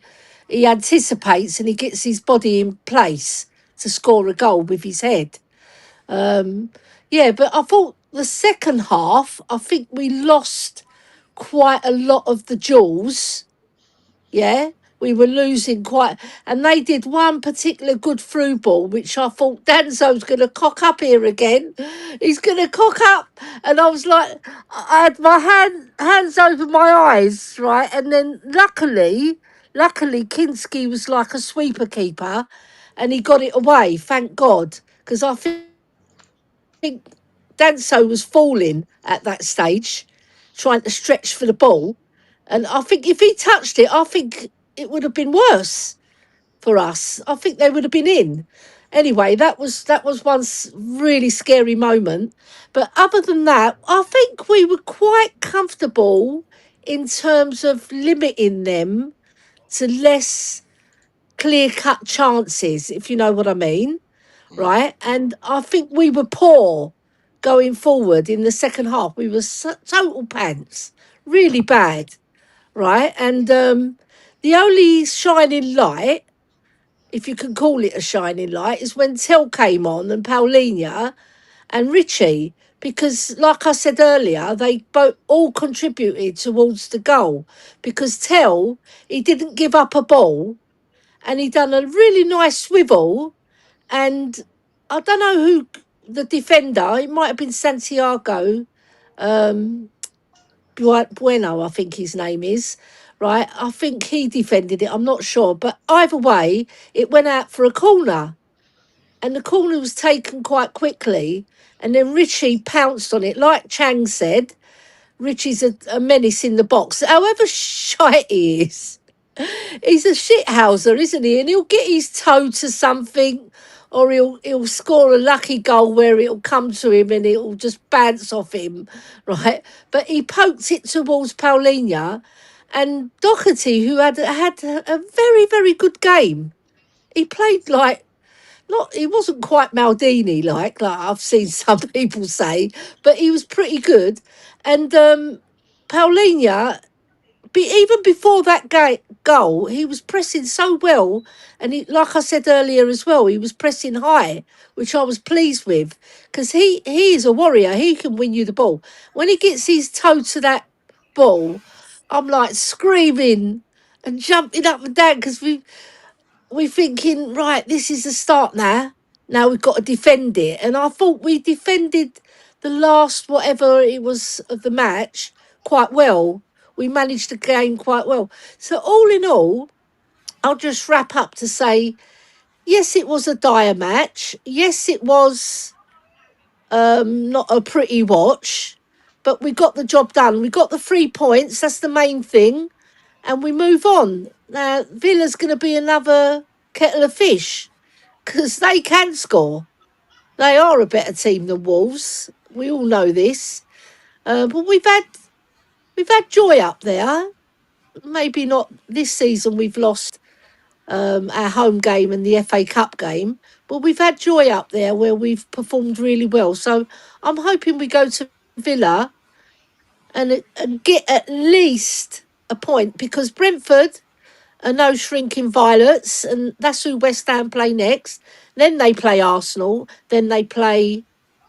he anticipates and he gets his body in place to score a goal with his head. Yeah, but I thought the second half, I think we lost quite a lot of the jewels. Yeah, we were losing quite, and they did one particular good through ball, which I thought Danzo's going to cock up here again. He's going to cock up, and I was like, I had my hands over my eyes, right, and then luckily, Kinski was like a sweeper keeper, and he got it away. Thank God, because I think Danso was falling at that stage, trying to stretch for the ball. And I think if he touched it, I think it would have been worse for us. I think they would have been in. Anyway, that was one really scary moment. But other than that, I think we were quite comfortable in terms of limiting them to less clear-cut chances, if you know what I mean. Right? And I think we were poor going forward in the second half. We were total pants, really bad, right? And the only shining light, if you can call it a shining light, is when Tell came on and Paulinha and Richie, because like I said earlier, they both all contributed towards the goal because Tell, he didn't give up a ball and he done a really nice swivel, and I don't know who the defender, it might have been Santiago Bueno, I think his name is, right? I think he defended it, I'm not sure. But either way, it went out for a corner. And the corner was taken quite quickly. And then Richie pounced on it. Like Chang said, Richie's a menace in the box. However shite he is, he's a shithouser, isn't he? And he'll get his toe to something, or he'll score a lucky goal where it'll come to him and it'll just bounce off him, right? But he poked it towards Paulinha, and Doherty, who had a very, very good game. He played like, not, he wasn't quite Maldini like I've seen some people say, but he was pretty good. And Paulinha, even before that goal, he was pressing so well. And he, like I said earlier as well, he was pressing high, which I was pleased with because he is a warrior. He can win you the ball. When he gets his toe to that ball, I'm like screaming and jumping up and down because we're thinking, right, this is the start now. Now we've got to defend it. And I thought we defended the last whatever it was of the match quite well. We managed the game quite well. So all in all, I'll just wrap up to say, yes, it was a dire match. Yes, it was not a pretty watch, but we got the job done. We got the 3 points. That's the main thing. And we move on. Now, Villa's going to be another kettle of fish because they can score. They are a better team than Wolves. We all know this. But we've had joy up there. Maybe not this season. We've lost our home game and the FA Cup game, but we've had joy up there where we've performed really well. So I'm hoping we go to Villa and get at least a point because Brentford, and those shrinking violets, and that's who West Ham play next. Then they play Arsenal. Then they play.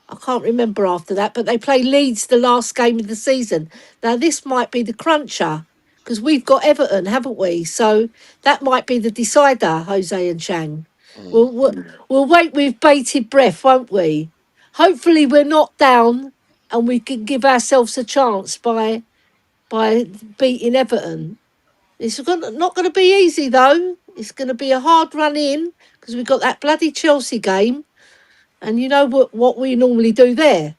I can't remember after that, but they play Leeds the last game of the season. Now this might be the cruncher because we've got Everton, haven't we? So that might be the decider, Jose and Chang. Mm. We'll wait with bated breath, won't we? Hopefully we're not down and we can give ourselves a chance by beating Everton. Not going to be easy though. It's going to be a hard run in because we've got that bloody Chelsea game, and you know what we normally do there.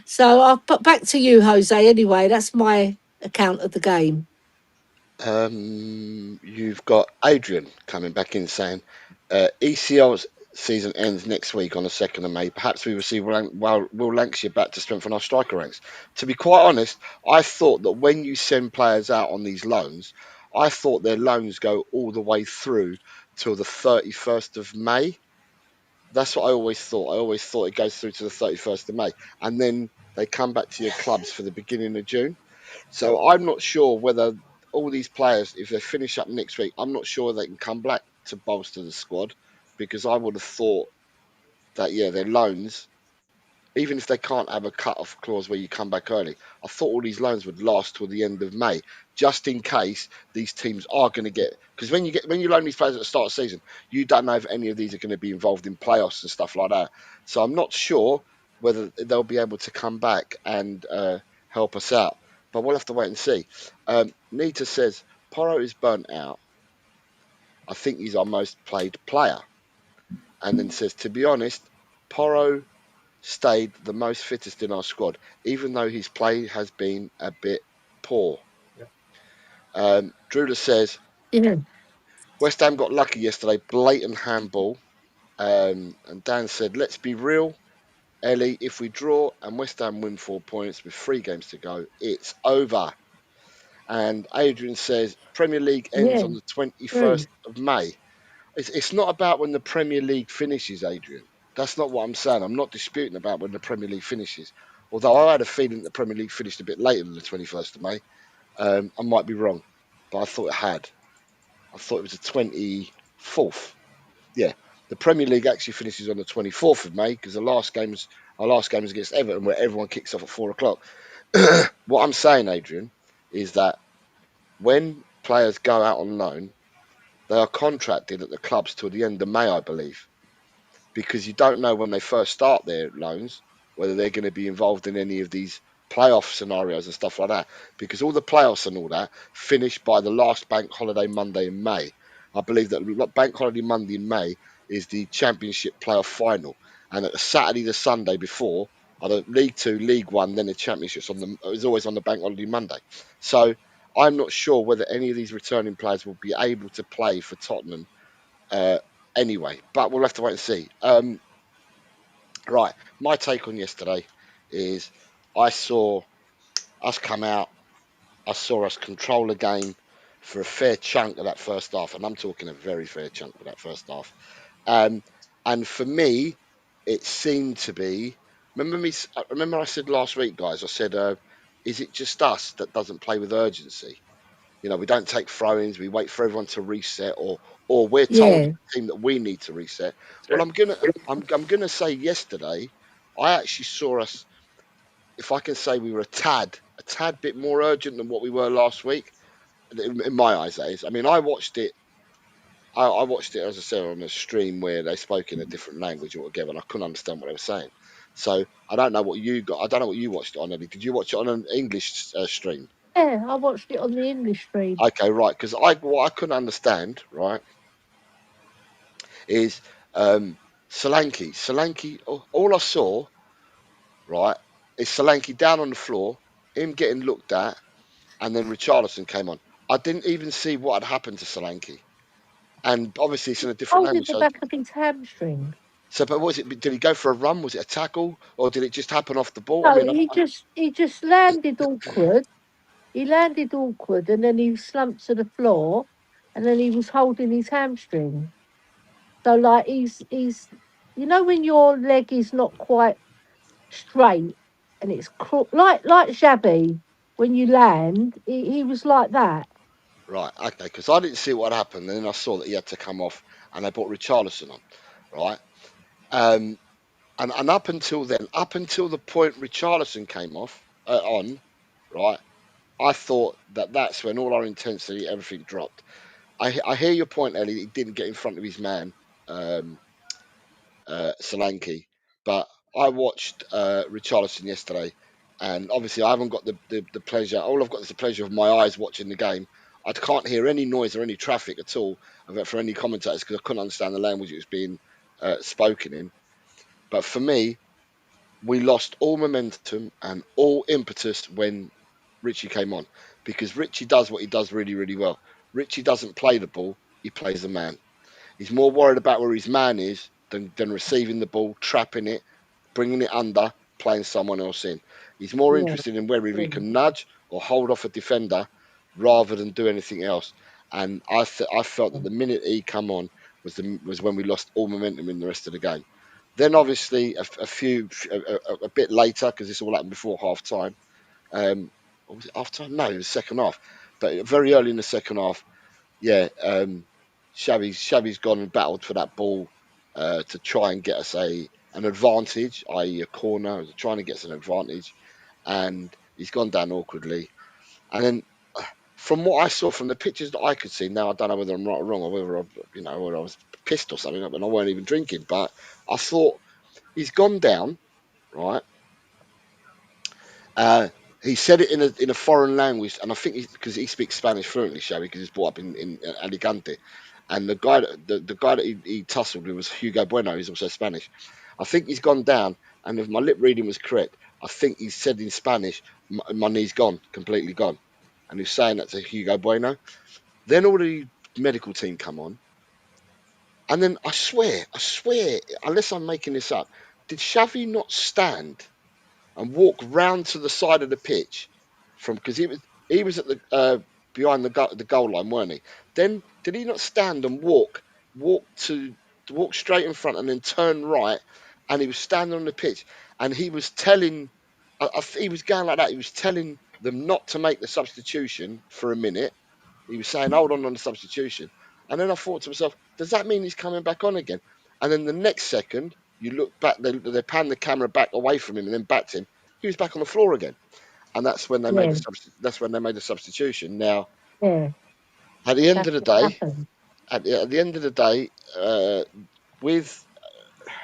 So I'll put back to you, Jose. Anyway, that's my account of the game. You've got Adrian coming back in saying ECL's season ends next week on the 2nd of May. Perhaps we will see Will Lancashire back to strengthen our striker ranks. To be quite honest, I thought that when you send players out on these loans, I thought their loans go all the way through till the 31st of May. That's what I always thought. I always thought it goes through to the 31st of May. And then they come back to your clubs for the beginning of June. So I'm not sure whether all these players, if they finish up next week, I'm not sure they can come back to bolster the squad, because I would have thought that, yeah, their loans, even if they can't have a cut-off clause where you come back early, I thought all these loans would last till the end of May, just in case these teams are going to get. Because when you loan these players at the start of the season, you don't know if any of these are going to be involved in playoffs and stuff like that. So I'm not sure whether they'll be able to come back and help us out. But we'll have to wait and see. Nita says Porro is burnt out. I think he's our most played player. And then says, to be honest, Porro stayed the most fittest in our squad, even though his play has been a bit poor. Drula says, Yeah. West Ham got lucky yesterday, blatant handball. And Dan said, let's be real, Ellie, if we draw and West Ham win 4 points with 3 games to go, it's over. And Adrian says, Premier League ends Yeah. on the 21st of May. It's not about when the Premier League finishes, Adrian. That's not what I'm saying. I'm not disputing about when the Premier League finishes. Although I had a feeling the Premier League finished a bit later than the 21st of May. I might be wrong, but I thought it had. I thought it was the 24th. Yeah, the Premier League actually finishes on the 24th of May because our last game is against Everton, where everyone kicks off at 4:00. What I'm saying, Adrian, is that when players go out on loan, they are contracted at the clubs till the end of May, I believe, because you don't know when they first start their loans whether they're going to be involved in any of these playoff scenarios and stuff like that, because all the playoffs and all that finish by the last bank holiday Monday in May. I believe that bank holiday Monday in May is the Championship playoff final, and at the Saturday, the Sunday before, either League Two, League One, then the Championships is always on the bank holiday Monday. So I'm not sure whether any of these returning players will be able to play for Tottenham anyway, but we'll have to wait and see. Right, my take on yesterday is I saw us come out, I saw us control the game for a fair chunk of that first half, and I'm talking a very fair chunk of that first half. And for me, it seemed to be. Remember I said last week, guys. I said, is it just us that doesn't play with urgency? You know, we don't take throw-ins. We wait for everyone to reset, or we're told Yeah. as a team that we need to reset. Well, I'm gonna say yesterday, I actually saw us. If I can say, we were a tad bit more urgent than what we were last week. In my eyes, that is. I mean, I watched it. I watched it, as I said, on a stream where they spoke in a different language altogether, and I couldn't understand what they were saying. So I don't know what you got. I don't know what you watched it on, Eddie. Did you watch it on an English stream? Yeah, I watched it on the English stream. Okay, right. Because what I couldn't understand, right, is Solanke. Solanke. All I saw, right, is Solanke down on the floor, him getting looked at, and then Richarlison came on. I didn't even see what had happened to Solanke, and obviously it's in a different Holding language. the back of his hamstring. So, but was it? Did he go for a run? Was it a tackle, or did it just happen off the ball? I No, mean, he just landed awkward. He landed awkward, and then he slumped to the floor, and then he was holding his hamstring. So like you know when your leg is not quite straight and it's like Xabi when you land, he was like that. Right, okay, because I didn't see what happened, and then I saw that he had to come off, and they brought Richarlison on, right? Um, and up until then, up until the point Richarlison came off on, right, I thought that that's when all our intensity, everything dropped. I hear your point, Ellie. He didn't get in front of his man, um, Solanke, but I watched Richarlison yesterday, and obviously I haven't got the pleasure. All I've got is the pleasure of my eyes watching the game. I can't hear any noise or any traffic at all for any commentators because I couldn't understand the language it was being spoken in. But for me, we lost all momentum and all impetus when Richie came on because Richie does what he does really, really well. Richie doesn't play the ball; he plays the man. He's more worried about where his man is than receiving the ball, trapping it, bringing it under, playing someone else in. He's more Yeah. interested in whether he Yeah. can nudge or hold off a defender rather than do anything else. And I felt that the minute he come on was when we lost all momentum in the rest of the game. Then obviously a bit later because this all happened before half time. Or was it half time? No, it was second half. But very early in the second half, yeah, Xavi's gone and battled for that ball to try and get us an advantage, i.e. a corner, trying to get us an advantage, and he's gone down awkwardly. And then from what I saw from the pictures that I could see, now I don't know whether I'm right or wrong, or whether I was pissed or something, and I weren't even drinking, but I thought he's gone down, right? Uh, he said it in a foreign language, and I think because he speaks Spanish fluently, Xavi, because he's brought up in Alicante. And the guy that he tussled with was Hugo Bueno, who's also Spanish. I think he's gone down, and if my lip reading was correct, I think he said in Spanish, my knee's gone, completely gone. And he's saying that to Hugo Bueno. Then all the medical team come on, and then I swear, unless I'm making this up, did Xavi not stand and walk round to the side of the pitch from because he was at the behind the goal line, weren't he? Then did he not stand and walk to walk straight in front and then turn right? And he was standing on the pitch and he was telling, he was going like that. He was telling them not to make the substitution for a minute. He was saying, "Hold on the substitution." And then I thought to myself, does that mean he's coming back on again? And then the next second, you look back, they pan the camera back away from him and then back to him. He was back on the floor again, and that's when they made Yeah. the that's when they made the substitution. Now, Yeah. at the end of That's the what day, happened. at the end of the day, with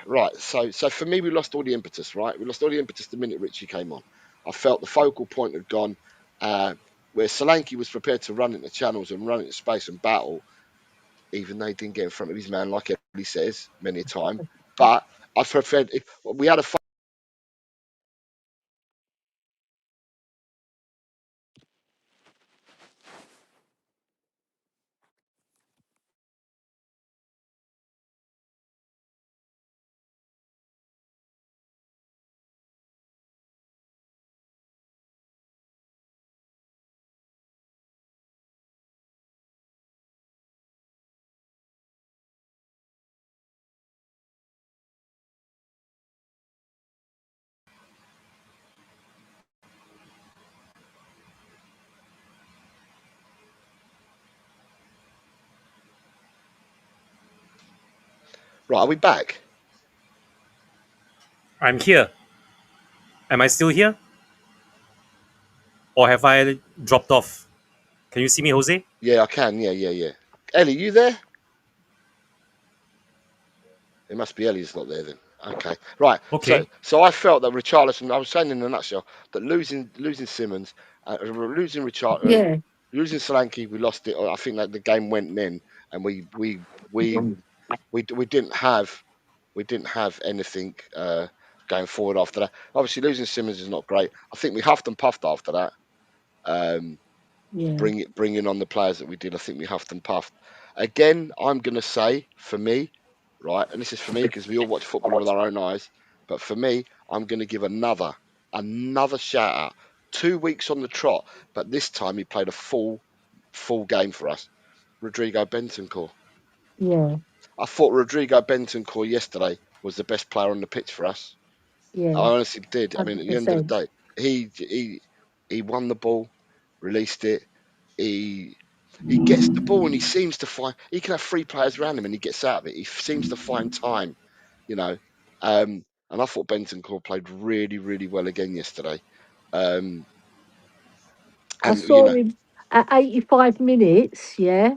right, so for me, we lost all the impetus. Right, we lost all the impetus the minute Richie came on. I felt the focal point had gone. Where Solanke was prepared to run into channels and run into space and battle, even though he didn't get in front of his man, like Eddie says many a time. But I preferred if we had a right, are we back? I'm here. Am I still here? Or have I dropped off? Can you see me, Jose? Yeah, I can. Yeah. Ellie, you there? It must be Ellie's not there then. Okay, right. So, Okay. so I felt that Richarlison. I was saying in a nutshell that losing Simmons, losing Yeah. losing Solanke, we lost it. I think that the game went then, and we we didn't have anything going forward after that. Obviously, losing Simmons is not great. I think we huffed and puffed after that. Um, Yeah. bringing on the players that we did. I think we huffed and puffed. Again, I'm going to say for me, right, and this is for me because we all watch football with our own eyes. But for me, I'm going to give another shout out. 2 weeks on the trot, but this time he played a full game for us. Rodrigo Bentancur. Yeah. I thought Rodrigo Bentancur yesterday was the best player on the pitch for us. I Yeah. honestly did. I mean, at the end of the 100%. day, he won the ball, released it. He he gets the ball and he seems to find he can have three players around him and he gets out of it. He seems to find time, you know. And I thought Bentancur played really, really well again yesterday. Um, I and saw him at 85 minutes, yeah.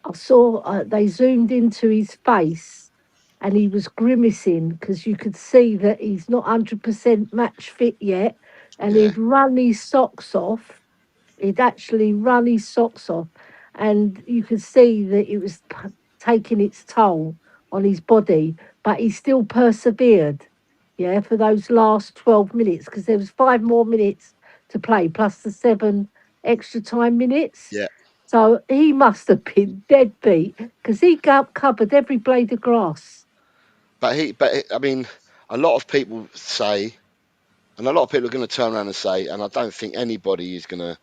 I saw they zoomed into his face and he was grimacing because you could see that he's not 100% match fit yet. And yeah, he'd run his socks off. He'd actually run his socks off. And you could see that it was taking its toll on his body, but he still persevered, yeah, for those last 12 minutes because there was 5 more minutes to play plus the 7 extra time minutes. yeah. So he must have been dead beat because he covered every blade of grass. I mean, a lot of people say, and a lot of people are going to turn around and say, and I don't think anybody is going to.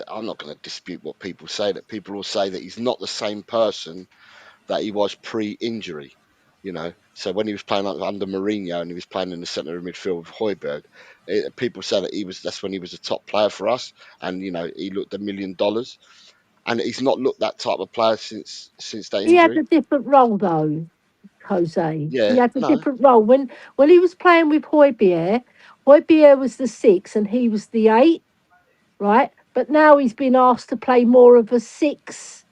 I'm not going to dispute what people say. That people will say that he's not the same person that he was pre-injury. So when he was playing under Mourinho and he was playing in the centre of midfield with Højbjerg, people said that that's when he was a top player for us, and he looked $1 million, and he's not looked that type of player since that He had injury. a different role though, Jose. He Yeah, had a no, different role when he was playing with Højbjerg. Højbjerg was the 6 and he was the 8, right? But now he's been asked to play more of a 6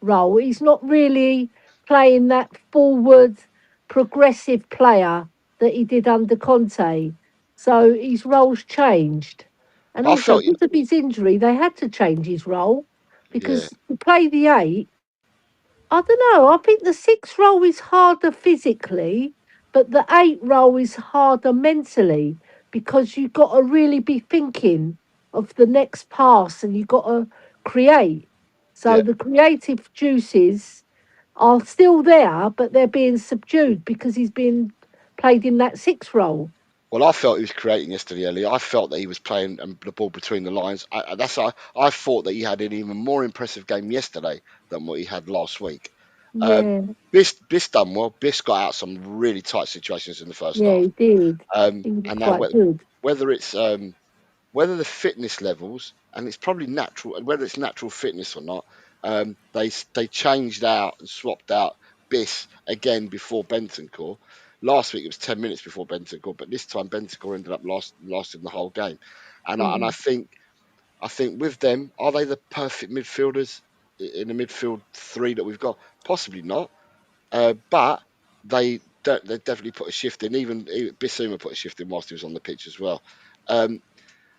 role. He's not really playing that forward, progressive player that he did under Conte. So his role's changed. And but I also, felt, because of his injury, they had to change his role yeah, because to play the 8, I don't know. I think the 6 role is harder physically, but the 8 role is harder mentally because you've got to really be thinking of the next pass and you've got to create. So yeah. the creative juices are still there, but they're being subdued because he's been played in that 6 role. Well, I felt he was creating yesterday, Ellie. I felt that he was playing the ball between the lines. I thought that he had an even more impressive game yesterday than what he had last week. Um, Yeah, Biss done well. Biss got out some really tight situations in the first yeah, half. he did. He was And now quite good. whether it's whether the fitness levels, and it's probably natural, whether it's natural fitness or not, they changed out and swapped out Biss again before Bentancur. Last week it was 10 minutes before Bentancur, but this time Bentancur ended up lasting the whole game. And I Mhm. think with them, are they the perfect midfielders in the midfield three that we've got? Possibly not, but they definitely put a shift in. Even Bissouma put a shift in whilst he was on the pitch as well. Um,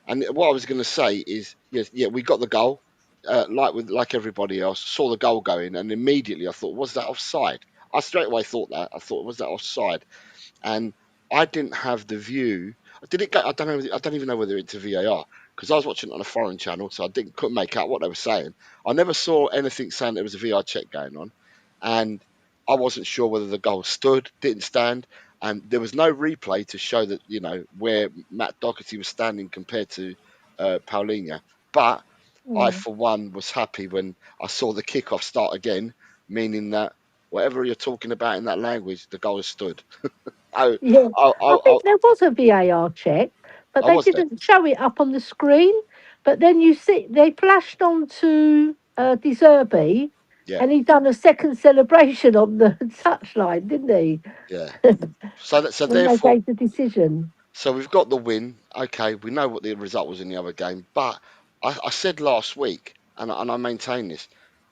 and what I was going to say is, yes, yeah, we got the goal, like everybody else. Saw the goal going, and immediately I thought, was that offside? I straight away thought that. I thought, was that offside? And I didn't have the view. Did it go? I don't know. I don't even know whether it's a VAR because I was watching it on a foreign channel, so couldn't make out what they were saying. I never saw anything saying there was a VAR check going on, and I wasn't sure whether the goal stood, didn't stand, and there was no replay to show that where Matt Doherty was standing compared to Paulinho. But I, Mm. for one, was happy when I saw the kickoff start again, meaning that whatever you're talking about in that language, the goal has stood. I, Yeah, I, I I, I, think there was a VAR check, but I they was there. didn't show it up on the screen. But then you see, they flashed on to De Zerbi, Yeah, and he done a second celebration on the touchline, didn't he? yeah. So When they therefore, gave the decision. so we've got the win. Okay, we know what the result was in the other game, but I said last week, and I maintain this.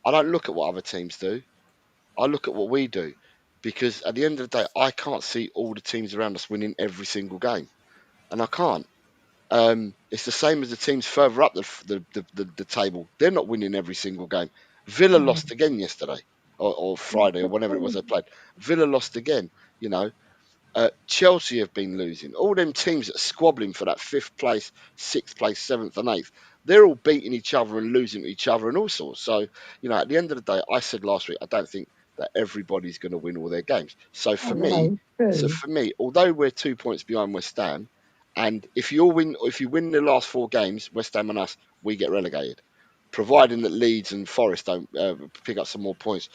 I don't look at what other teams do. I look at what we do, because at the end of the day, I can't see all the teams around us winning every single game, and I can't. It's the same as the teams further up the table. They're not winning every single game. Villa lost Mm. again yesterday, or Friday, or whenever it was they played. Villa lost again. You know, Chelsea have been losing. All them teams that are squabbling for that fifth place, sixth place, seventh, and eighth, they're all beating each other and losing to each other and all sorts. So, at the end of the day, I said last week, I don't think that everybody's going to win all their games. I know, true. Although we're 2 points behind West Ham, and if you win the last 4 games, West Ham and us, we get relegated, providing that Leeds and Forest don't pick up some more points.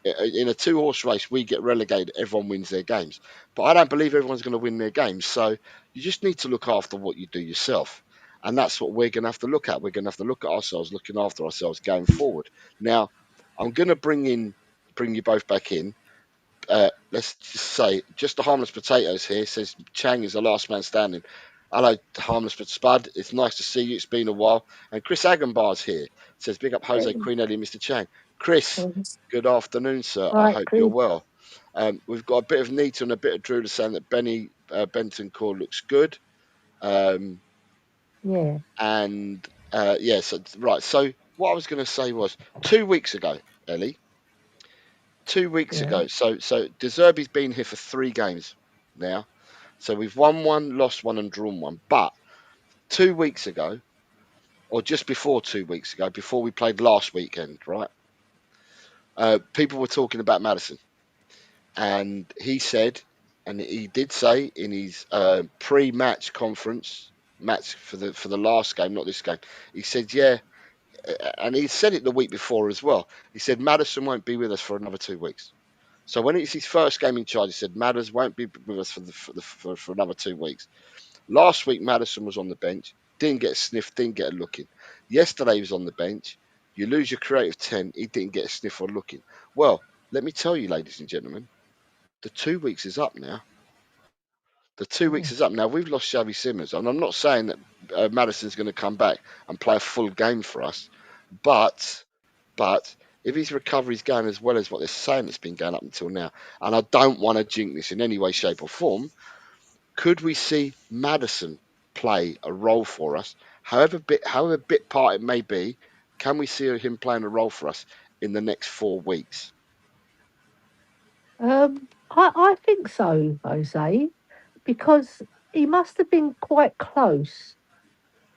In a two-horse race, we get relegated. Everyone wins their games, but I don't believe everyone's going to win their games. So you just need to look after what you do yourself. And that's what we're going to have to look at. We're going to have to look at ourselves, looking after ourselves going forward. Now, I'm going to bring you both back in. Let's just say, just the harmless potatoes here says Chang is the last man standing. Hello, harmless but Spud. It's nice to see you. It's been a while. And Chris Agenbar's here. Says big up Jose Queen Ellie, Mr. Chang. Chris, good afternoon, sir. I Right, hope you're Chris. well. We've got a bit of Nita and a bit of Drew saying that Benny Benton Core looks good. Um, Yeah. and yes, right. So what I was going to say was 2 weeks ago, Ellie. 2 weeks Yeah. ago. So De Zerbi's been here for 3 games now. So we've won one, lost one, and drawn one. But 2 weeks ago, or just before 2 weeks ago, before we played last weekend, right? People were talking about Madison, and he said, and he did say in his pre-match conference match for the last game, not this game, he said, yeah, and he said it the week before as well. He said Madison won't be with us for another 2 weeks. So when it's his first game in charge, he said Madders won't be with us for another 2 weeks. Last week, Madison was on the bench, didn't get a sniff, didn't get a look in. Yesterday, he was on the bench. You lose your creative 10, he didn't get a sniff or look in. Well, let me tell you, ladies and gentlemen, the 2 weeks is up now. The 2 weeks is up now. We've lost Xavi Simmons, and I'm not saying that Madison's going to come back and play a full game for us, but if his recovery's going as well as what they're saying it's been going up until now, and I don't want to jinx this in any way, shape, or form, could we see Madison play a role for us, however bit part it may be? Can we see him playing a role for us in the next 4 weeks? I think so, Jose, because he must have been quite close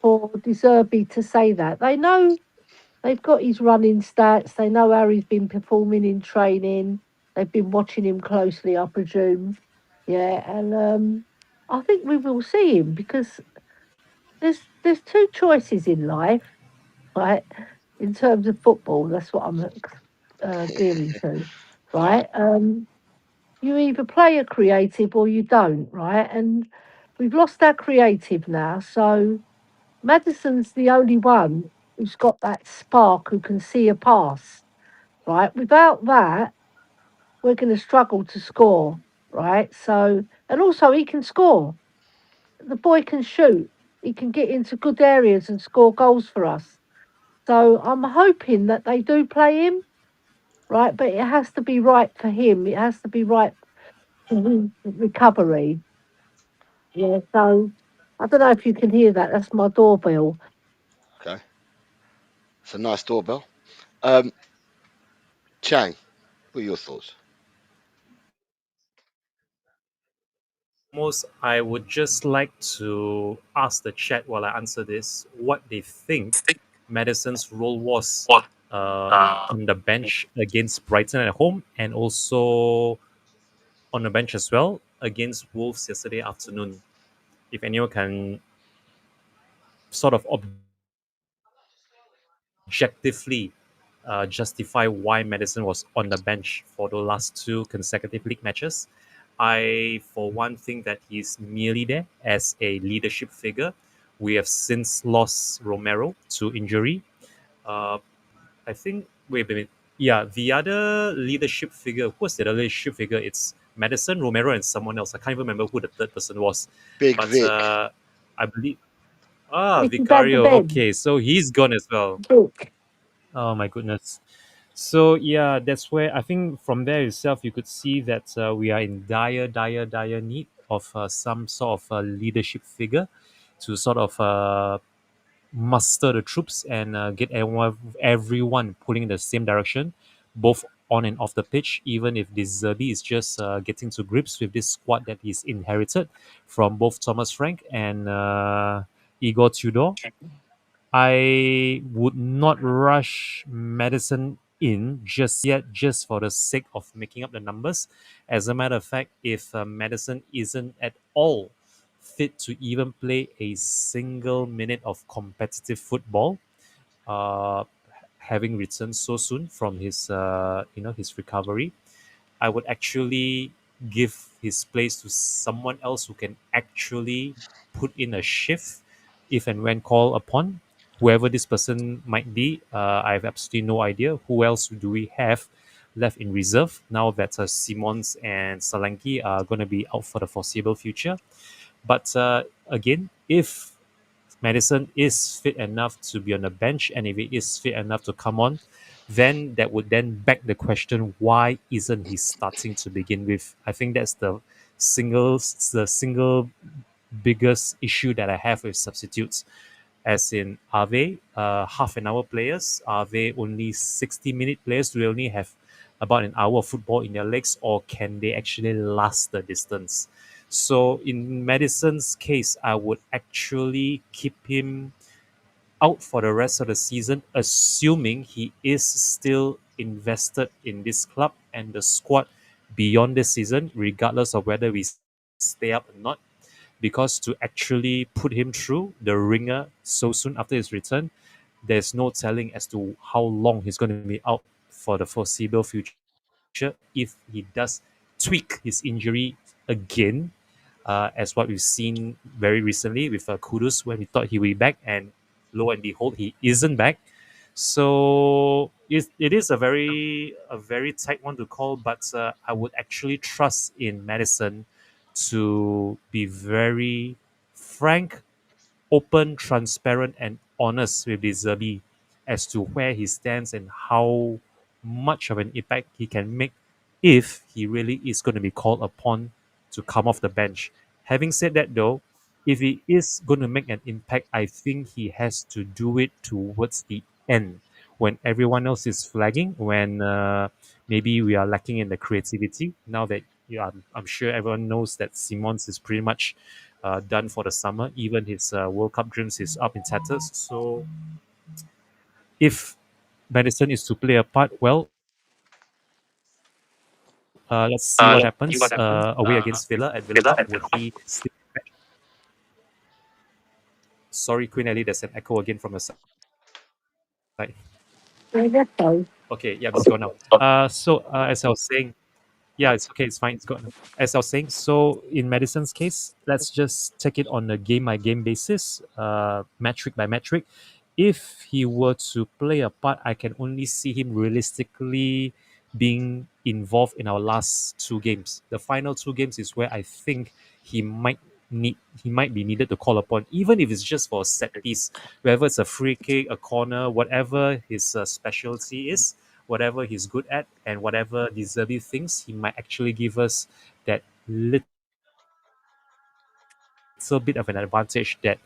for De Zerbi to say that. They know they've got his running stats. They know how he's been performing in training. They've been watching him closely, I presume. Yeah, and I think we will see him because there's two choices in life, right? In terms of football, that's what I'm gearing to, right? You either play a creative or you don't, right? And we've lost our creative now, so Madison's the only one who's got that spark who can see a pass, right? Without that, we're going to struggle to score, right? So, and also he can score. The boy can shoot. He can get into good areas and score goals for us. So I'm hoping that they do play him, right? But it has to be right for him. It has to be right for his recovery. Yeah. So I don't know if you can hear that. That's my doorbell. Okay, it's a nice doorbell. Chang, what are your thoughts? Most, I would just like to ask the chat while I answer this what they think Madison's role was on the bench against Brighton at home and also on the bench as well against Wolves yesterday afternoon. If anyone can sort of objectively justify why Madison was on the bench for the last two consecutive league matches. I, for one, think that he's merely there as a leadership figure. We have since lost Romero to injury. Uh, I think, wait a minute. Yeah, the other leadership figure, who's the other leadership figure? It's Madison, Romero, and someone else. I can't even remember who the third person was. Big But Vic. I believe. It's about the Vicario. Ben. Okay, so he's gone as well. Book. Oh my goodness. So yeah, that's where I think from there itself you could see that we are in dire need of some sort of leadership figure to sort of muster the troops and get everyone pulling in the same direction, both on and off the pitch. Even if this Zerbi is just getting to grips with this squad that he's inherited from both Thomas Frank and Igor Tudor. I would not rush Madison in just yet, just for the sake of making up the numbers. As a matter of fact, if Madison isn't at all fit to even play a single minute of competitive football, uh, having returned so soon from his his recovery, I would actually give his place to someone else who can actually put in a shift if and when called upon. Whoever this person might be, I have absolutely no idea. Who else do we have left in reserve now that Simons and Solanke are going to be out for the foreseeable future? But again, if Madison is fit enough to be on the bench, and if he is fit enough to come on, then that would then beg the question: why isn't he starting to begin with? I think that's the single biggest issue that I have with substitutes. As in, are they half an hour players? Are they only 60-minute players? Do they only have about an hour of football in their legs, or can they actually last the distance? So in Madison's case, I would actually keep him out for the rest of the season, assuming he is still invested in this club and the squad beyond this season, regardless of whether we stay up or not. Because to actually put him through the ringer so soon after his return, there's no telling as to how long he's going to be out for the foreseeable future if he does tweak his injury again, as what we've seen very recently with Kudus when we thought he would be back, and lo and behold, he isn't back. So it is a very tight one to call, but I would actually trust in Madison to be very frank, open, transparent, and honest with Zerbi as to where he stands and how much of an impact he can make if he really is going to be called upon to come off the bench. Having said that, though, if he is going to make an impact, I think he has to do it towards the end when everyone else is flagging, when maybe we are lacking in the creativity. Now that I'm sure everyone knows that Simons is pretty much done for the summer. Even his World Cup dreams is up in tatters. So if Madison is to play a part, well, let's see what happens away against Villa at Villa Park. Would he still? Sorry, Queen Ellie, there's an echo again from your side. Okay, yeah, it's gone now. As I was saying, yeah, it's okay, it's fine, it's gone. As I was saying, so in Madison's case, let's just take it on a game by game basis, metric by metric. If he were to play a part, I can only see him realistically being involved in our last two games. The final two games is where I think he might he might be needed to call upon, even if it's just for a set piece, whether it's a free kick, a corner, whatever his specialty is, whatever he's good at, and whatever Deserby thinks, he might actually give us that little bit of an advantage that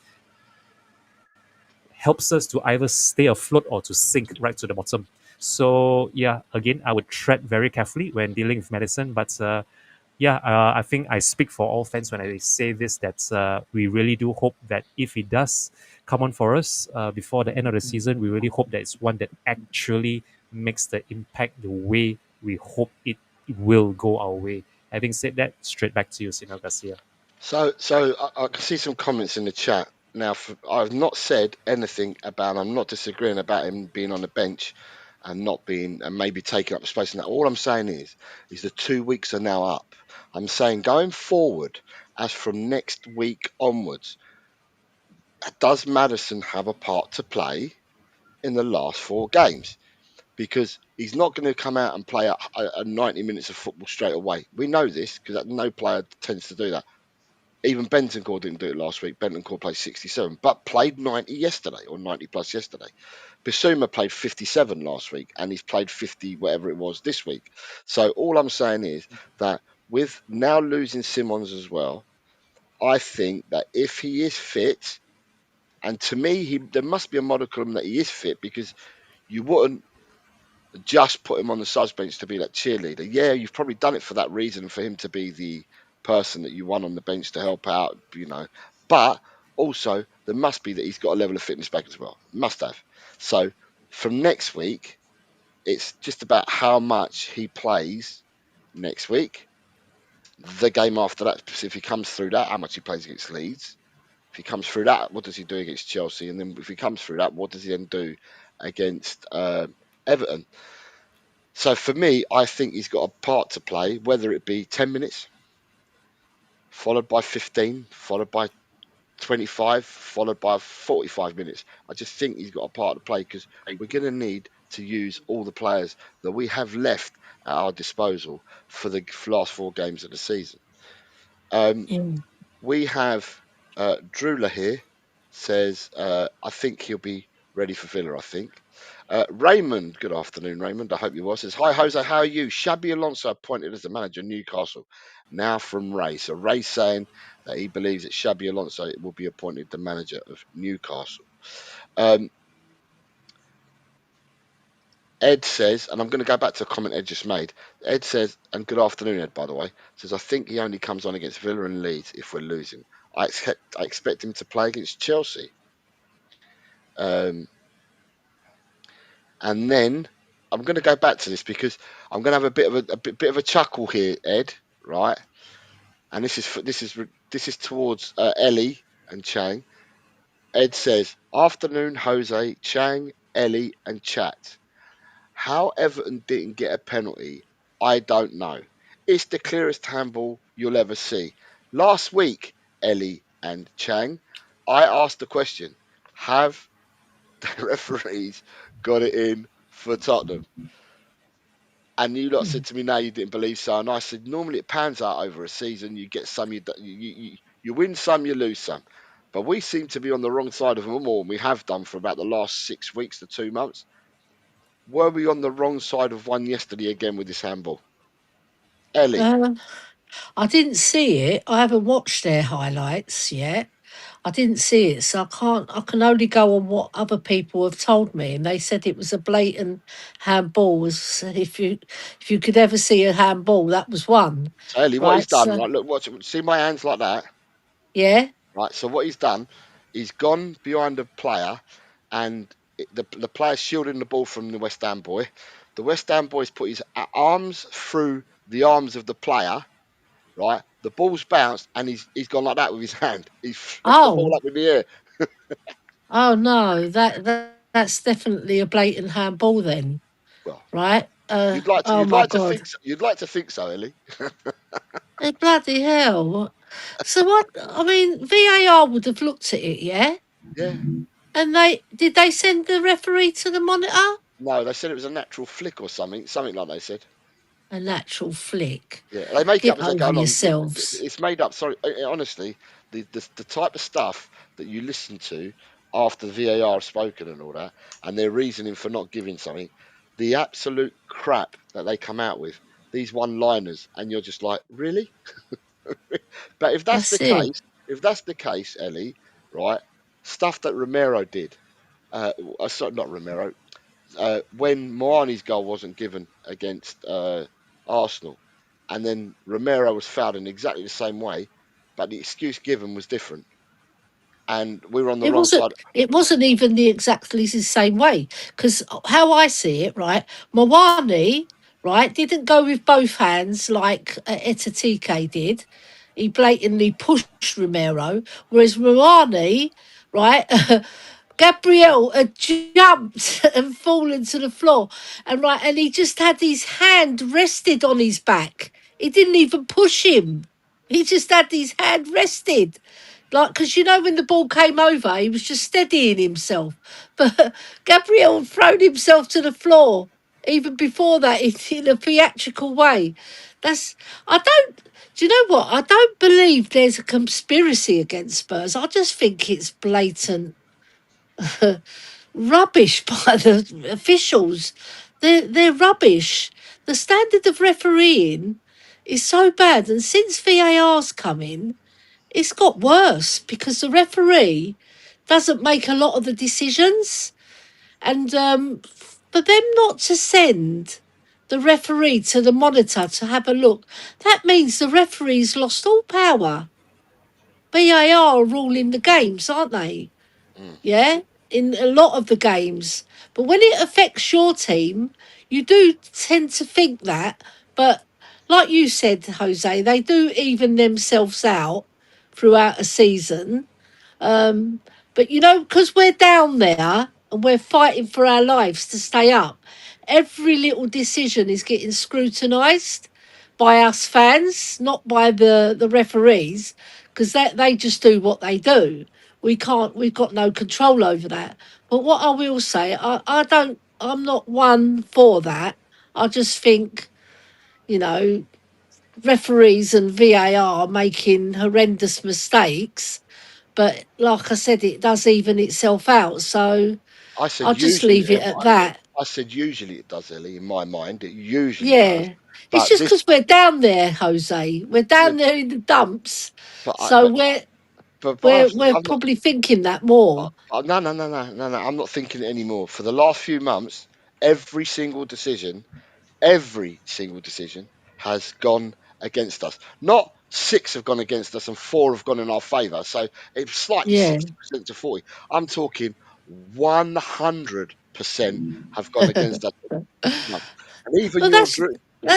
helps us to either stay afloat or to sink right to the bottom. So yeah, again, I would tread very carefully when dealing with Madison, but I think I speak for all fans when I say this, that we really do hope that if he does come on for us before the end of the season, we really hope that it's one that actually makes the impact the way we hope it will go our way. Having said that, straight back to you, Sino Garcia. So I can see some comments in the chat. Now, I've not said anything about, I'm not disagreeing about him being on the bench and not being, and maybe taking up space. And that. All I'm saying is the 2 weeks are now up. I'm saying going forward, as from next week onwards, does Madison have a part to play in the last 4 games? Because he's not going to come out and play a 90 minutes of football straight away. We know this because no player tends to do that. Even Bentancur didn't do it last week. Bentancur played 67, but played 90 yesterday, or 90 plus yesterday. Bissouma played 57 last week, and he's played 50, whatever it was, this week. So all I'm saying is that with now losing Simons as well, I think that if he is fit, and to me, there must be a modicum that he is fit, because you wouldn't just put him on the subs bench to be that cheerleader. Yeah, you've probably done it for that reason, for him to be the person that you want on the bench to help out, But also, there must be that he's got a level of fitness back as well. Must have. So from next week, it's just about how much he plays next week. The game after that, if he comes through that, how much he plays against Leeds. If he comes through that, what does he do against Chelsea? And then if he comes through that, what does he then do against Everton? So for me, I think he's got a part to play, whether it be 10 minutes, followed by 15, followed by 25 followed by 45 minutes. I just think he's got a part to play because we're going to need to use all the players that we have left at our disposal for the last 4 games of the season. Yeah. We have Drula here says, I think he'll be ready for Villa, I think. Raymond, good afternoon, Raymond. I hope you well. Says, hi, Jose, how are you? Xabi Alonso appointed as the manager of Newcastle. Now from Ray. So Ray saying that he believes that Xabi Alonso will be appointed the manager of Newcastle. Ed says, and I'm going to go back to a comment Ed just made. Ed says, and good afternoon, Ed, by the way, says, I think he only comes on against Villa and Leeds if we're losing. I expect him to play against Chelsea. And then I'm going to go back to this because I'm going to have a bit of a chuckle here, Ed, right? And this is towards Ellie and Chang. Ed says, afternoon, Jose, Chang, Ellie, and Chat. How Everton didn't get a penalty, I don't know. It's the clearest handball you'll ever see. Last week, Ellie and Chang, I asked the question, have the referees got it in for Tottenham? And you lot said to me, no, you didn't believe so. And I said, normally it pans out over a season. You get some, you win some, you lose some. But we seem to be on the wrong side of them all, and we have done for about the last 6 weeks to 2 months. Were we on the wrong side of one yesterday again with this handball? Ellie, I didn't see it. I haven't watched their highlights yet. I didn't see it, so I can only go on what other people have told me, and they said it was a blatant handball. Was if you could ever see a handball, that was one. so Ellie, what he's Right? done, So right? Look, watch it. See my hands like that, yeah. right? So what he's done, he's gone behind a player, and the player's shielding the ball from the West Ham boy. The West Ham boy's put his arms through the arms of the player, right? The ball's bounced, and he's gone like that with his hand. He's flicked the ball Oh, up in the air. oh no, that's definitely a blatant handball then, Well, right? Oh you'd my like to god. think so, you'd like to think so, Ellie. Hey, bloody hell. So what? I mean, VAR would have looked at it, yeah? Yeah. And they send the referee to the monitor? No, they said it was a natural flick or something like they said. A natural flick. Yeah, they make it up Get as they go over along. yourselves. It's made up. Sorry, honestly, the type of stuff that you listen to after the VAR have spoken and all that, and their reasoning for not giving something, the absolute crap that they come out with, these one-liners, and you're just like, really? But That's it. if that's the case, Ellie, right? Stuff that Romero did, sorry, not Romero, when Moani's goal wasn't given against Arsenal, and then Romero was fouled in exactly the same way, but the excuse given was different, and we were on the It wrong wasn't. side. It wasn't even the exactly the same way. Because how I see it, right? Mawani, right, didn't go with both hands like Etatike did. He blatantly pushed Romero, whereas Mawani, right, Gabriel had jumped and fallen to the floor, and he just had his hand rested on his back. He didn't even push him. He just had his hand rested. Like, because when the ball came over, he was just steadying himself. But Gabriel had thrown himself to the floor even before that in a theatrical way. I don't, do you know what? I don't believe there's a conspiracy against Spurs. I just think it's blatant rubbish by the officials. They're rubbish. The standard of refereeing is so bad. And since VAR's come in, it's got worse because the referee doesn't make a lot of the decisions. And for them not to send the referee to the monitor to have a look, that means the referee's lost all power. VAR are ruling the games, aren't they? Mm. Yeah, in a lot of the games. But when it affects your team, you do tend to think that. But like you said, Jose, they do even themselves out throughout a season. But because we're down there and we're fighting for our lives to stay up, every little decision is getting scrutinised by us fans, not by the referees, because they just do what they do. We can't. We've got no control over that. But what I will say, I don't. I'm not one for that. I just think, you know, referees and VAR making horrendous mistakes. But like I said, it does even itself out. So I said I'll just usually. leave it at that. I said usually it does, Ellie. In my mind, it usually does. Yeah. It's But just this, because we're down there, Jose. We're yeah, down there in the dumps. but I, So we're I'm not. probably thinking that more. No, no, no, no, no, no. I'm not thinking it anymore. For the last few months, every single decision has gone against us. Not six have gone against us and four have gone in our favour. So it's slightly Yeah. 60% to 40. I'm talking 100% have gone against us. No. And Well,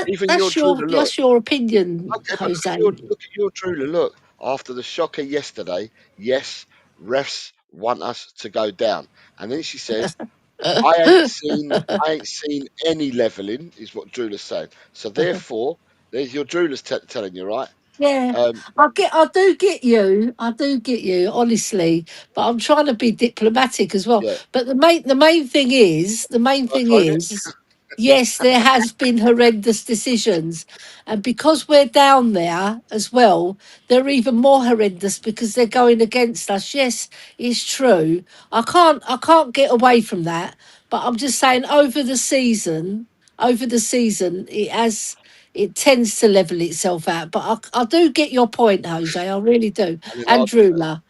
even your that's driller look. your opinion, Okay, but Jose. look at your driller look. After the shocker yesterday, yes, refs want us to go down. And then she says, I ain't seen any levelling, is what Drula's saying. So therefore, there's your Drula's telling you, right? Yeah, Um, I do get you. I do get you, honestly. But I'm trying to be diplomatic as well. yeah, But the main I thing phone it. is, yes, there has been horrendous decisions, and because we're down there as well, they're even more horrendous because they're going against us. Yes, it's true. I can't get away from that. But I'm just saying, over the season, it tends to level itself out. But I do get your point, Jose. I really do. And then And Drula.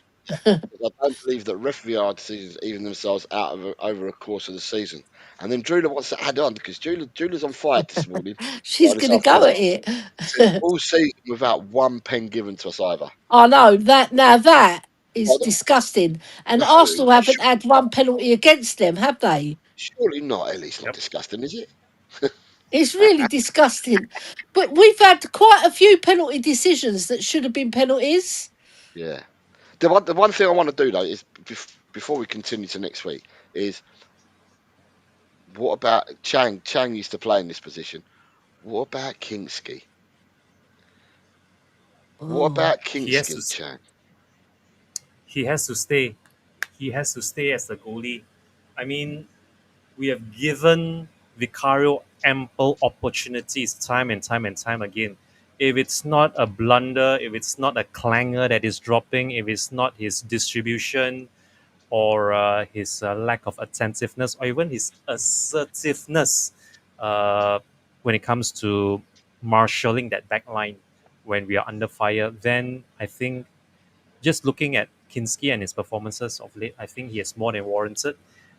I don't believe that ref VR decisions even themselves out over a course of the season. And then Drula wants to add on because Drula's on fire this morning, She's this going to go afternoon. at it. Said all season without one pen given to us either. I know that now that is Pardon? disgusting. And No, Arsenal haven't had one penalty against them, have they? surely not. At least not Yep. disgusting, is it? It's really disgusting. But we've had quite a few penalty decisions that should have been penalties. Yeah. The one thing I want to do though is before we continue to next week is what about Chang? Chang used to play in this position. What about Kingsky? What Oh, about He has Kingsky, to. Chang? He has to stay. He has to stay as the goalie. I mean, we have given Vicario ample opportunities time and time and time again. If it's not a blunder, if it's not a clanger that is dropping, if it's not his distribution or his lack of attentiveness or even his assertiveness when it comes to marshalling that back line when we are under fire, then I think just looking at Kinski and his performances of late, I think he has more than warranted,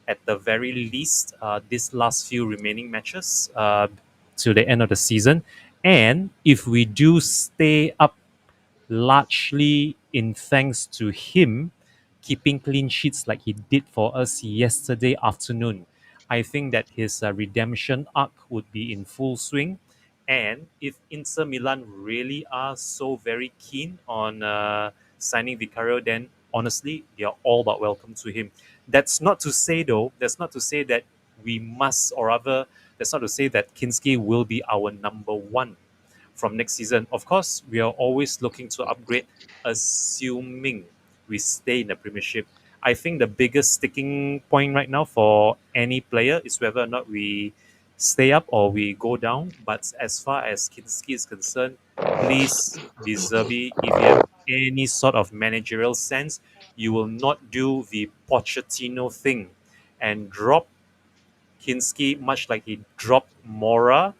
at the very least, these last few remaining matches to the end of the season. And if we do stay up largely in thanks to him keeping clean sheets like he did for us yesterday afternoon, I think that his redemption arc would be in full swing. And if Inter Milan really are so very keen on signing Vicario, then honestly, they are all but welcome to him. That's not to say, though, that's not to say that we must, or rather, that's not to say that Kinski will be our number one from next season. Of course, we are always looking to upgrade, assuming we stay in the Premiership. I think the biggest sticking point right now for any player is whether or not we stay up or we go down. But as far as Kinski is concerned, please, De Zerbi, if you have any sort of managerial sense, you will not do the Pochettino thing and drop Kinski, much like he dropped Mora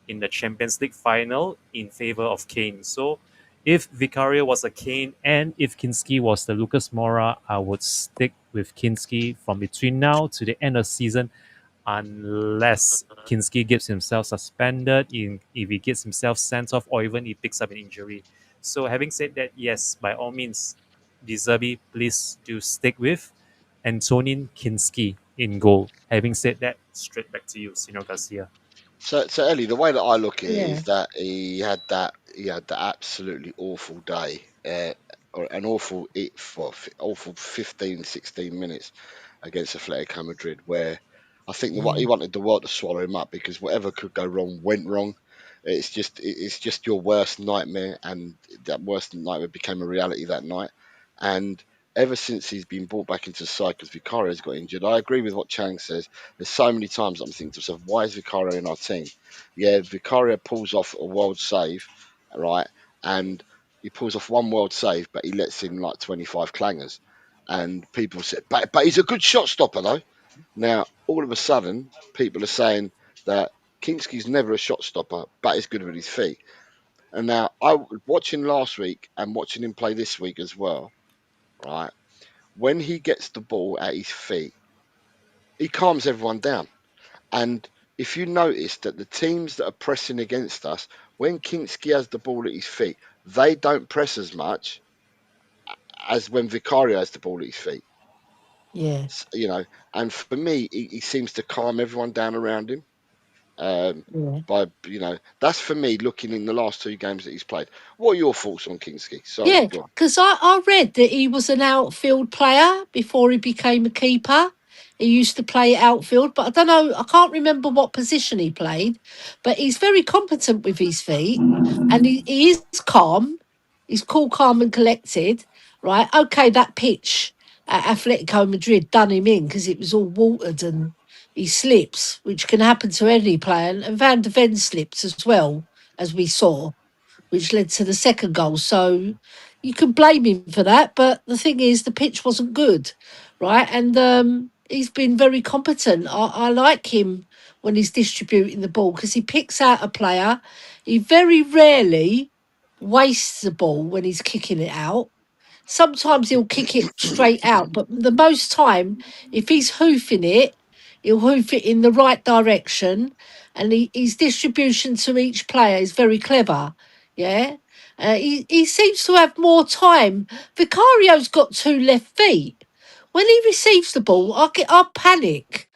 in the Champions League final in favor of Kane. So, if Vicario was a Kane and if Kinski was the Lucas Mora, I would stick with Kinski from between now to the end of season, unless Kinski gets himself suspended, if he gets himself sent off, or even he picks up an injury. So, having said that, yes, by all means, De Zerbi, please do stick with Antonin Kinski in goal. Having said that, straight back to you, Senor Garcia. So Ellie, the way that I look at it yeah. is that he had that absolutely awful day, or an awful 15, 16 minutes against Atletico Madrid, where I think he wanted the world to swallow him up because whatever could go wrong went wrong. It's just your worst nightmare, and that worst nightmare became a reality that night. And ever since he's been brought back into the side because Vicario's got injured, I agree with what Chang says. There's so many times I'm thinking to myself, why is Vicario in our team? Yeah, Vicario pulls off a world save, right, and he pulls off one world save, but he lets in like 25 clangers. And people say, but he's a good shot stopper though. Now, all of a sudden, people are saying that Kinski's never a shot stopper, but he's good with his feet. And now, watching last week and watching him play this week as well, right? When he gets the ball at his feet, he calms everyone down. And if you notice that the teams that are pressing against us, when Kinski has the ball at his feet, they don't press as much as when Vicario has the ball at his feet. Yeah. You know, and for me, he seems to calm everyone down around him. Yeah. By that's for me looking in the last two games that he's played. What are your thoughts on Kinski? Sorry, Yeah, go on. because I read that he was an outfield player before he became a keeper. He used to play outfield, but I don't know, I can't remember what position he played, but he's very competent with his feet and he is calm. He's cool, calm, and collected, right? Okay, that pitch at Atletico Madrid done him in because it was all watered and he slips, which can happen to any player. And Van de Ven slips as well, as we saw, which led to the second goal. So you can blame him for that. But the thing is, the pitch wasn't good, right? And he's been very competent. I like him when he's distributing the ball because he picks out a player. He very rarely wastes the ball when he's kicking it out. Sometimes he'll kick it straight out, but the most time, if he's hoofing it, he'll hoof it in the right direction, and his distribution to each player is very clever. Yeah, he seems to have more time. Vicario's got two left feet. When he receives the ball, I panic,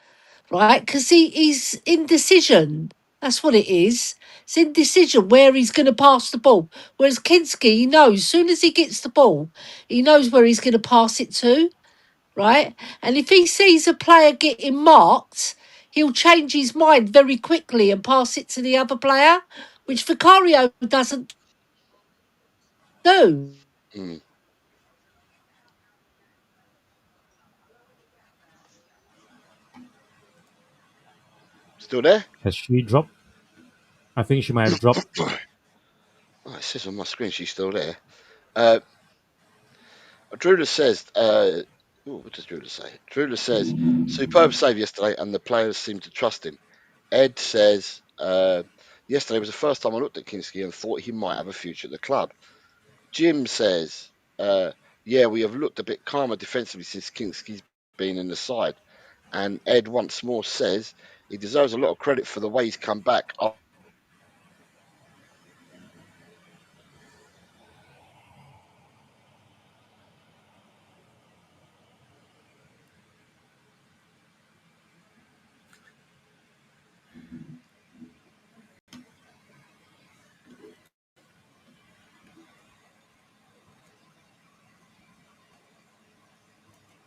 right? Because he's indecision. That's what it is. It's indecision where he's going to pass the ball. Whereas Kinski, he knows, as soon as he gets the ball, he knows where he's going to pass it to, right? And if he sees a player getting marked, he'll change his mind very quickly and pass it to the other player, which Vicario doesn't do. Mm. Still there? Has she dropped? I think she might have dropped. Oh, it says on my screen she's still there. Drula says, what does Drula say? Drula says, superb save yesterday, and the players seem to trust him. Ed says, yesterday was the first time I looked at Kinski and thought he might have a future at the club. Jim says, yeah, we have looked a bit calmer defensively since Kinski's been in the side. And Ed once more says he deserves a lot of credit for the way he's come back.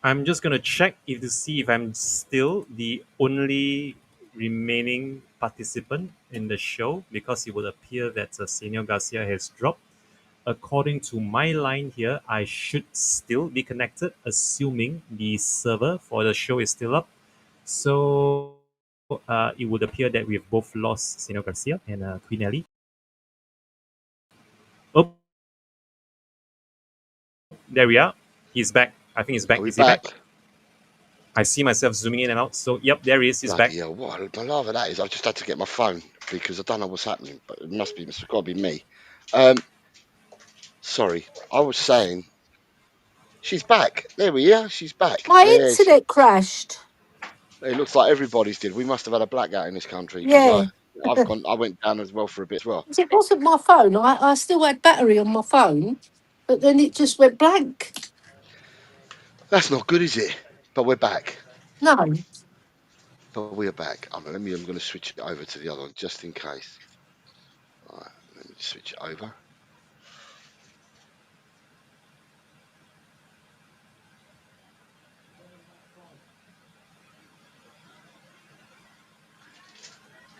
I'm just gonna check to see if I'm still the only remaining participant in the show because it would appear that Senor Garcia has dropped. According to my line here, I should still be connected, assuming the server for the show is still up. So it would appear that we've both lost Senor Garcia and Queen Ellie. Oh, there we are. He's back. I think he's back. Are we Is he back? back? I see myself zooming in and out. So, yep, there he is. He's back. Yeah, what the love of that is, I've just had to get my phone because I don't know what's happening, but it's got to be me. Sorry, I was saying, she's back. There we are. She's back. My There internet crashed. it looks like everybody's did. We must have had a blackout in this country because Yeah. I went down as well for a bit as well. It wasn't my phone. I still had battery on my phone, but then it just went blank. That's not good, is it? But we're back. No. But we are back. I'm going to switch it over to the other one just in case. All right, let me switch it over.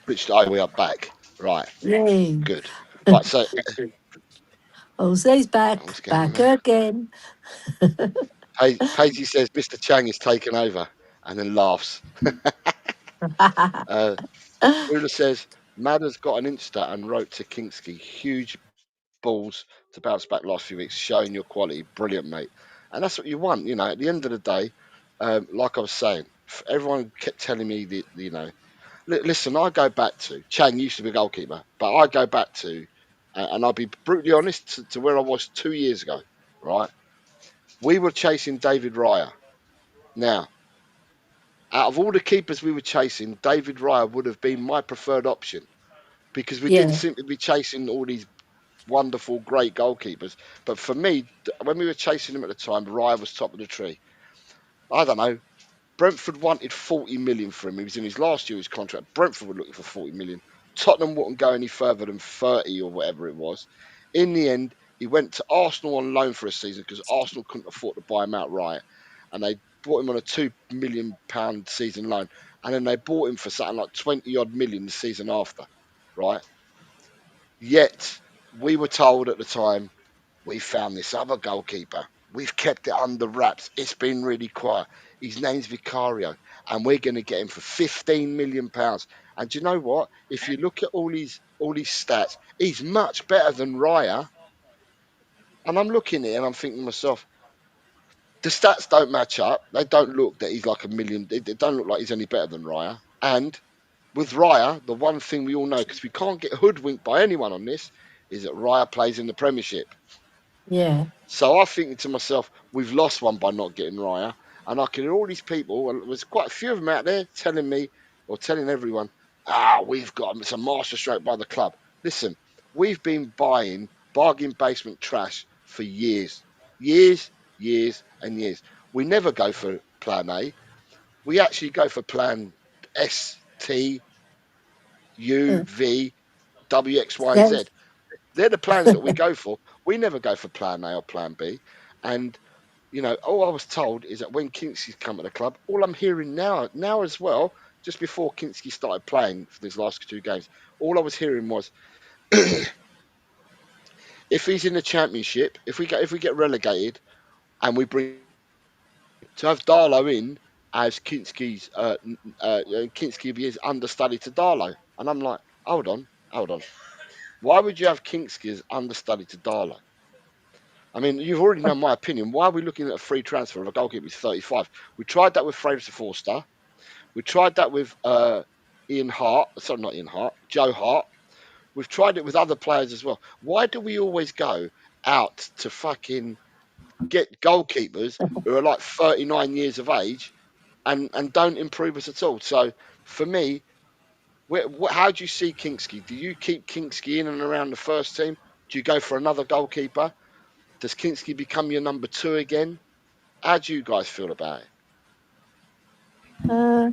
Switched it over. We are back. Right, Yeah. good. Right, so Jose's what's back, going on back there? again. Paisley says Mr. Chang is taken over and then laughs. Uh, Rula says Madder's got an Insta and wrote to Kinksky, huge balls to bounce back last few weeks, showing your quality. Brilliant, mate. And that's what you want, you know. At the end of the day, like I was saying, everyone kept telling me that, you know, listen, I go back to Chang used to be a goalkeeper, but I go back to, and I'll be brutally honest, to where I was 2 years ago, right? We were chasing David Raya. Now, out of all the keepers we were chasing, David Raya would have been my preferred option because we didn't Yeah, seem to be chasing all these wonderful, great goalkeepers. But for me, when we were chasing him at the time, Raya was top of the tree. I don't know. Brentford wanted 40 million for him. He was in his last year of his contract. Brentford were looking for 40 million. Tottenham wouldn't go any further than 30 or whatever it was. In the end, he went to Arsenal on loan for a season because Arsenal couldn't afford to buy him outright. And they bought him on a £2 million season loan. And then they bought him for something like 20 odd million the season after. Right? Yet, we were told at the time, we found this other goalkeeper. We've kept it under wraps. It's been really quiet. His name's Vicario, and we're going to get him for £15 million. And do you know what? If you look at all these stats, he's much better than Raya. And I'm looking at it and I'm thinking to myself, the stats don't match up. They don't look that he's like a million. They don't look like he's any better than Raya. And with Raya, the one thing we all know, because we can't get hoodwinked by anyone on this, is that Raya plays in the Premiership. yeah. So I'm thinking to myself, we've lost one by not getting Raya. And I can hear all these people, and there's quite a few of them out there telling me or telling everyone, we've got him. It's a masterstroke by the club. Listen, we've been buying bargain basement trash for years, and years. We never go for plan A. We actually go for plan S, T, U, Uh, V, W, X, Y, and Z. Yes. They're the plans that we go for. We never go for plan A or plan B. And you know, all I was told is that when Kinksky's come to the club, all I'm hearing now as well, just before Kinksky started playing for these last two games, all I was hearing was, if he's in the Championship, if we get relegated, and we bring to have Darlow in as Kinksky is understudy to Darlow, and I'm like, hold on, why would you have Kinksky as understudy to Darlow? I mean, you've already known my opinion. Why are we looking at a free transfer of a goalkeeper who's 35? We tried that with Fraser Forster. We tried that with Ian Hart. Sorry, not Ian Hart. Joe Hart. We've tried it with other players as well. Why do we always go out to fucking get goalkeepers who are like 39 years of age and don't improve us at all? So for me, how do you see Kinksky? Do you keep Kinksky in and around the first team? Do you go for another goalkeeper? Does Kinksky become your number two again? How do you guys feel about it? Uh,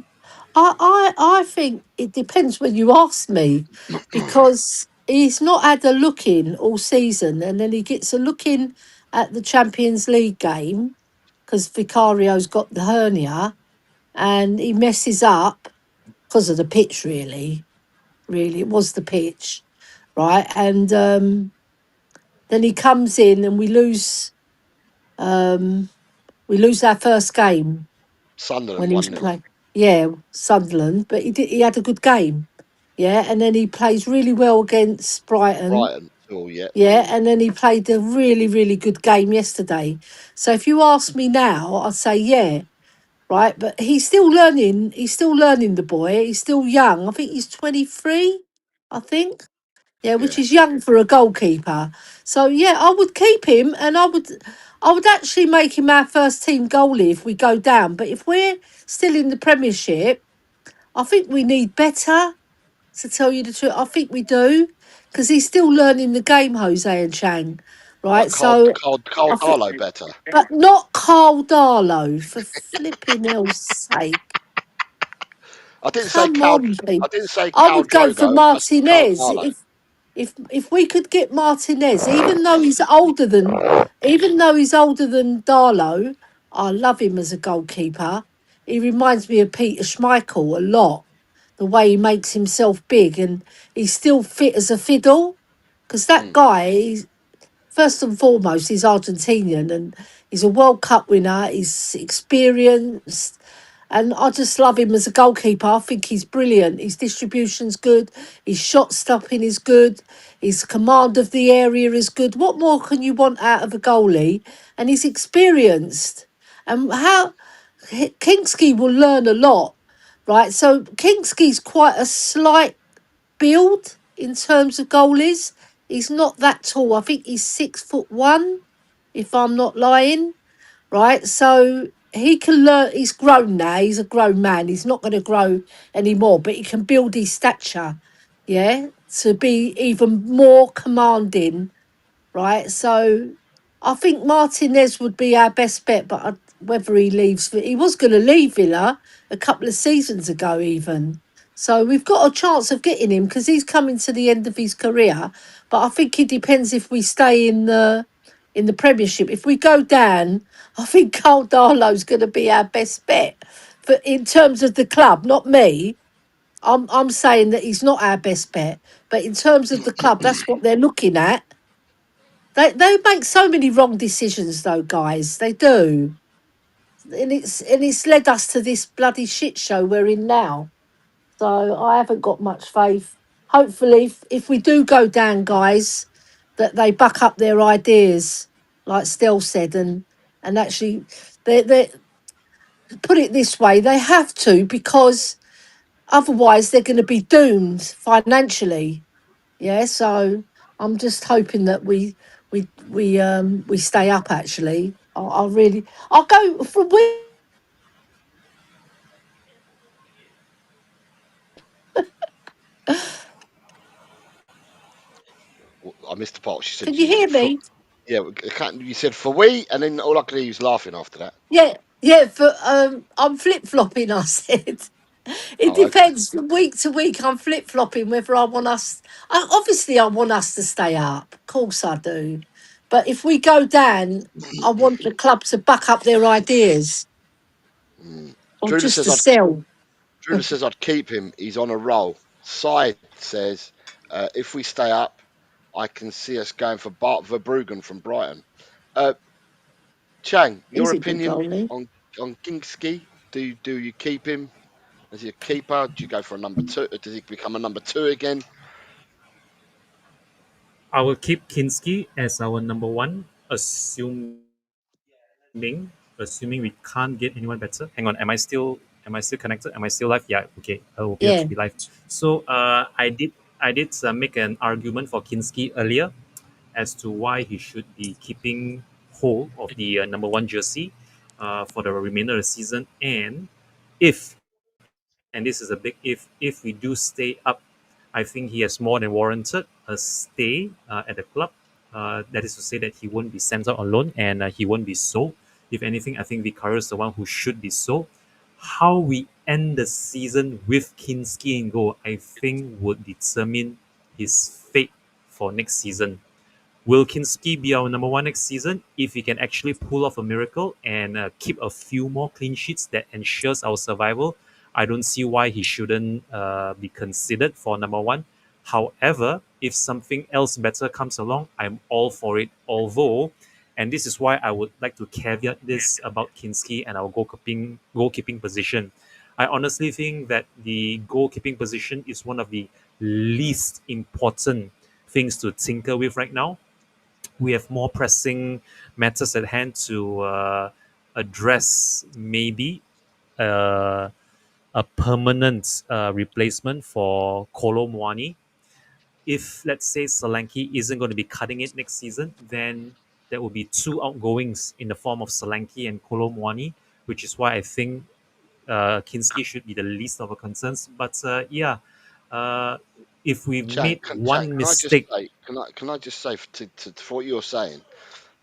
I think it depends when you ask me, because he's not had a look in all season, and then he gets a look in at the Champions League game because Vicario's got the hernia, and he messes up because of the pitch. Really, it was the pitch, right? And then he comes in, and we lose. We lose our first game Sunderland when he was 1-0. playing. Yeah, Sunderland, but he had a good game. Yeah, and then he plays really well against Brighton. Brighton. Oh, yeah. Yeah, and then he played a really good game yesterday. So if you ask me now, I'd say yeah, right. But he's still learning. He's still learning. The boy. He's still young. I think he's 23. I think. Yeah, which Yeah. is young for a goalkeeper. So yeah, I would keep him, and I would actually make him our first team goalie if we go down. But if we're still in the Premiership, I think we need better. To tell you the truth, I think we do, because he's still learning the game, Jose and Chang, right? Like Carl, So Carl, Carl I think, Darlow better. but not Carl Darlow, for flipping hell's sake. I didn't say Come Cal. on, I Pete. didn't say I Cal would go for Drogo. I said Cal Martinez Darlow. if we could get Martinez, even though he's older than Darlow. I love him as a goalkeeper. He reminds me of Peter Schmeichel a lot. the way he makes himself big, and he's still fit as a fiddle. Because that Mm. guy, first and foremost, he's Argentinian and he's a World Cup winner. He's experienced, and I just love him as a goalkeeper. I think he's brilliant. His distribution's good. His shot stopping is good. His command of the area is good. What more can you want out of a goalie? And he's experienced. And how Kingsky will learn a lot, right? So Kingsky's quite a slight build in terms of goalies. He's not that tall. I think he's 6'1", if I'm not lying. Right. So he can learn. He's grown now. He's a grown man. He's not going to grow anymore, but he can build his stature. Yeah. To be even more commanding. Right. So I think Martinez would be our best bet, but whether he leaves, he was going to leave Villa a couple of seasons ago, even. So we've got a chance of getting him because he's coming to the end of his career. But I think it depends if we stay in the Premiership. If we go down, I think Carl Darlow's going to be our best bet. But in terms of the club, not me. I'm saying that he's not our best bet. But in terms of the club, that's what they're looking at. They make so many wrong decisions though, guys. They do. And it's led us to this bloody shit show we're in now. So I haven't got much faith. Hopefully if we do go down, guys, that they back up their ideas, like Stell said, and actually they put it this way, they have to, because otherwise they're going to be doomed financially. Yeah, so I'm just hoping that we stay up. Actually, I'll go from week. I missed the part. She said Can you hear for, me? yeah. You said for we, and then all I could hear was laughing after that. Yeah, yeah. For I'm flip flopping. I said it Oh, okay. depends from week to week. I'm flip flopping whether I want us. Obviously, I want us to stay up. Of course, I do. But if we go down, I want the club to back up their ideas, Mm. or Trula just says to I'd sell. Trula says I'd keep him. He's on a roll. Side says if we stay up, I can see us going for Bart Verbruggen from Brighton. Uh, Chang, your He's a good opinion goalie. on Kingski? Do you keep him? Is he a keeper? Do you go for a number two? Does he become a number two again? I will keep Kinski as our number one, assuming we can't get anyone better. Hang on, am I still connected? Am I still live? Yeah, okay. I will be have to Yeah. be live. So I did make an argument for Kinski earlier as to why he should be keeping hold of the number one jersey for the remainder of the season, and if and this is a big if we do stay up, I think he has more than warranted a stay at the club. That is to say that he won't be sent out on loan and he won't be sold. If anything, I think Vicario is the one who should be sold. How we end the season with Kinski in goal, I think would determine his fate for next season. Will Kinski be our number one next season if he can actually pull off a miracle and keep a few more clean sheets that ensures our survival? I don't see why he shouldn't be considered for number one. However, if something else better comes along, I'm all for it. Although, and this is why I would like to caveat this about Kinski and our goalkeeping position. I honestly think that the goalkeeping position is one of the least important things to tinker with right now. We have more pressing matters at hand to address, maybe uh, a permanent replacement for Kolo Muani. If, let's say, Solanke isn't going to be cutting it next season, then there will be two outgoings in the form of Solanke and Kolo Muani, which is why I think Kinski should be the least of our concerns. But yeah, uh, if we Chang, made Chang, one can I just mistake, say? Can I just say for what you're saying?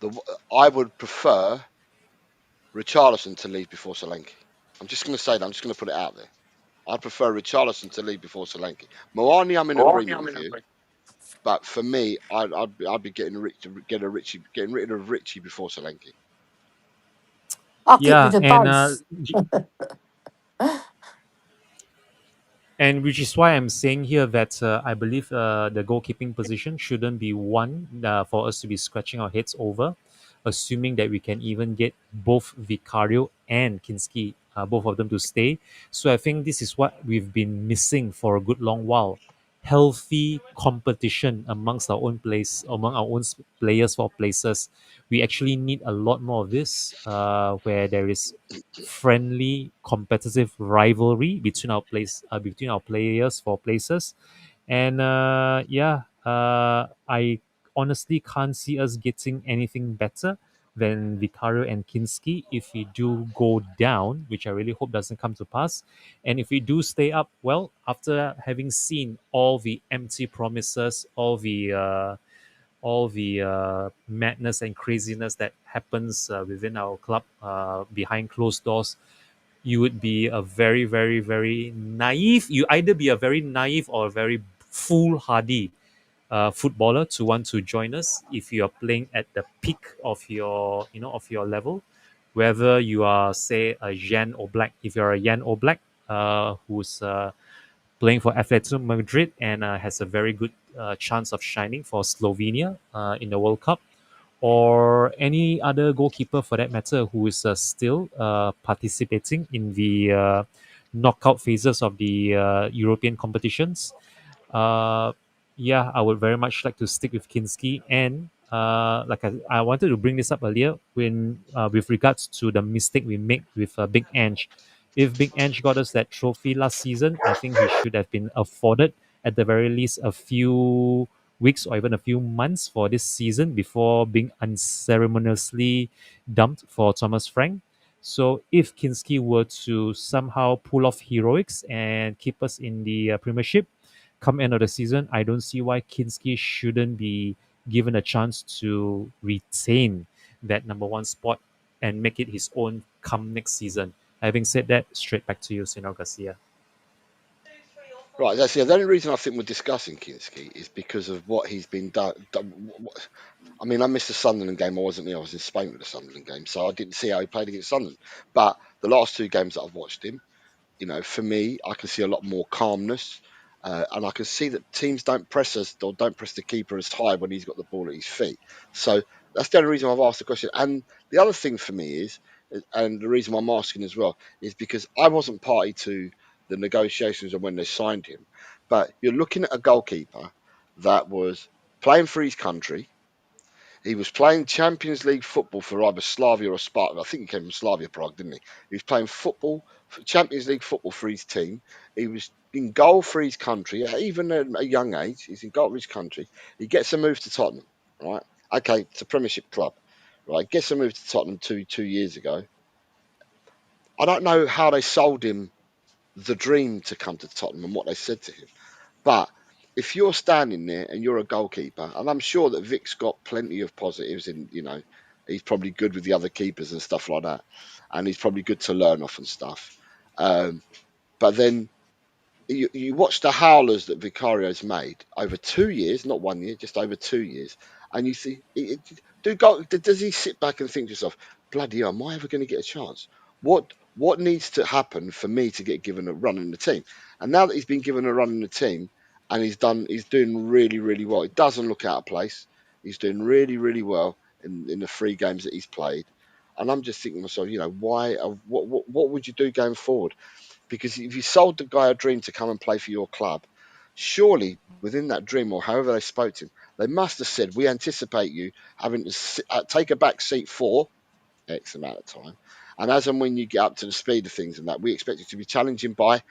The I would prefer Richarlison to leave before Solanke. I'm just going to say that. I'm just going to put it out there. I'd prefer Richarlison to leave before Solanke. Moani, I'm in agreement with you, but for me, I'd be getting rid of Richie before Solanke. I'll get yeah, rid of and both. And which is why I'm saying here that I believe the goalkeeping position shouldn't be one for us to be scratching our heads over, assuming that we can even get both Vicario and Kinski, both of them to stay. So I think this is what we've been missing for a good long while. Healthy competition amongst our own place, among our own players for places. We actually need a lot more of this, where there is friendly competitive rivalry between our players for places. And I honestly can't see us getting anything better than Vicario and Kinski if we do go down, which I really hope doesn't come to pass. And if we do stay up, well, after having seen all the empty promises, all the madness and craziness that happens within our club behind closed doors, you would be a very, very, very naive. You either be a very naive or a very foolhardy footballer to want to join us if you are playing at the peak of your, of your level. Whether you are, say, a Jan Oblak, if you're a Jan Oblak, who's playing for Atletico Madrid and has a very good chance of shining for Slovenia in the World Cup, or any other goalkeeper for that matter who is still participating in the knockout phases of the European competitions. Uh, yeah, I would very much like to stick with Kinski. And I wanted to bring this up earlier when with regards to the mistake we made with Big Ange. If Big Ange got us that trophy last season, I think he should have been afforded at the very least a few weeks or even a few months for this season before being unceremoniously dumped for Thomas Frank. So if Kinski were to somehow pull off heroics and keep us in the Premiership come end of the season, I don't see why Kinski shouldn't be given a chance to retain that number one spot and make it his own come next season. Having said that, straight back to you, Senor Garcia. Right, that's the only reason I think we're discussing Kinski is because of what he's been done. I mean, I missed the Sunderland game. I wasn't there. I was in Spain with the Sunderland game, so I didn't see how he played against Sunderland. But the last two games that I've watched him, for me, I can see a lot more calmness. And I can see that teams don't press us or don't press the keeper as high when he's got the ball at his feet. So that's the only reason I've asked the question. And the other thing for me is, and the reason why I'm asking as well, is because I wasn't party to the negotiations and when they signed him. But you're looking at a goalkeeper that was playing for his country. He was playing Champions League football for either Slavia or Sparta. I think he came from Slavia Prague, didn't he? He was playing football, Champions League football for his team. He was in goal for his country, even at a young age. He's in goal for his country. He gets a move to Tottenham, right? Okay, it's a Premiership club, right? Gets a move to Tottenham two years ago. I don't know how they sold him the dream to come to Tottenham and what they said to him. But if you're standing there and you're a goalkeeper, and I'm sure that Vic's got plenty of positives in, he's probably good with the other keepers and stuff like that. And he's probably good to learn off and stuff. But then you watch the howlers that Vicario's made over 2 years, not 1 year, just over 2 years, and you see, does he sit back and think to himself, bloody hell, am I ever going to get a chance? What needs to happen for me to get given a run in the team? And now that he's been given a run in the team, and he's doing really, really well. It doesn't look out of place. He's doing really, really well in the 3 games that he's played. And I'm just thinking to myself, why? What would you do going forward? Because if you sold the guy a dream to come and play for your club, surely within that dream or however they spoke to him, they must have said, we anticipate you having to take a back seat for X amount of time. And as and when you get up to the speed of things and that, we expect you to be challenging by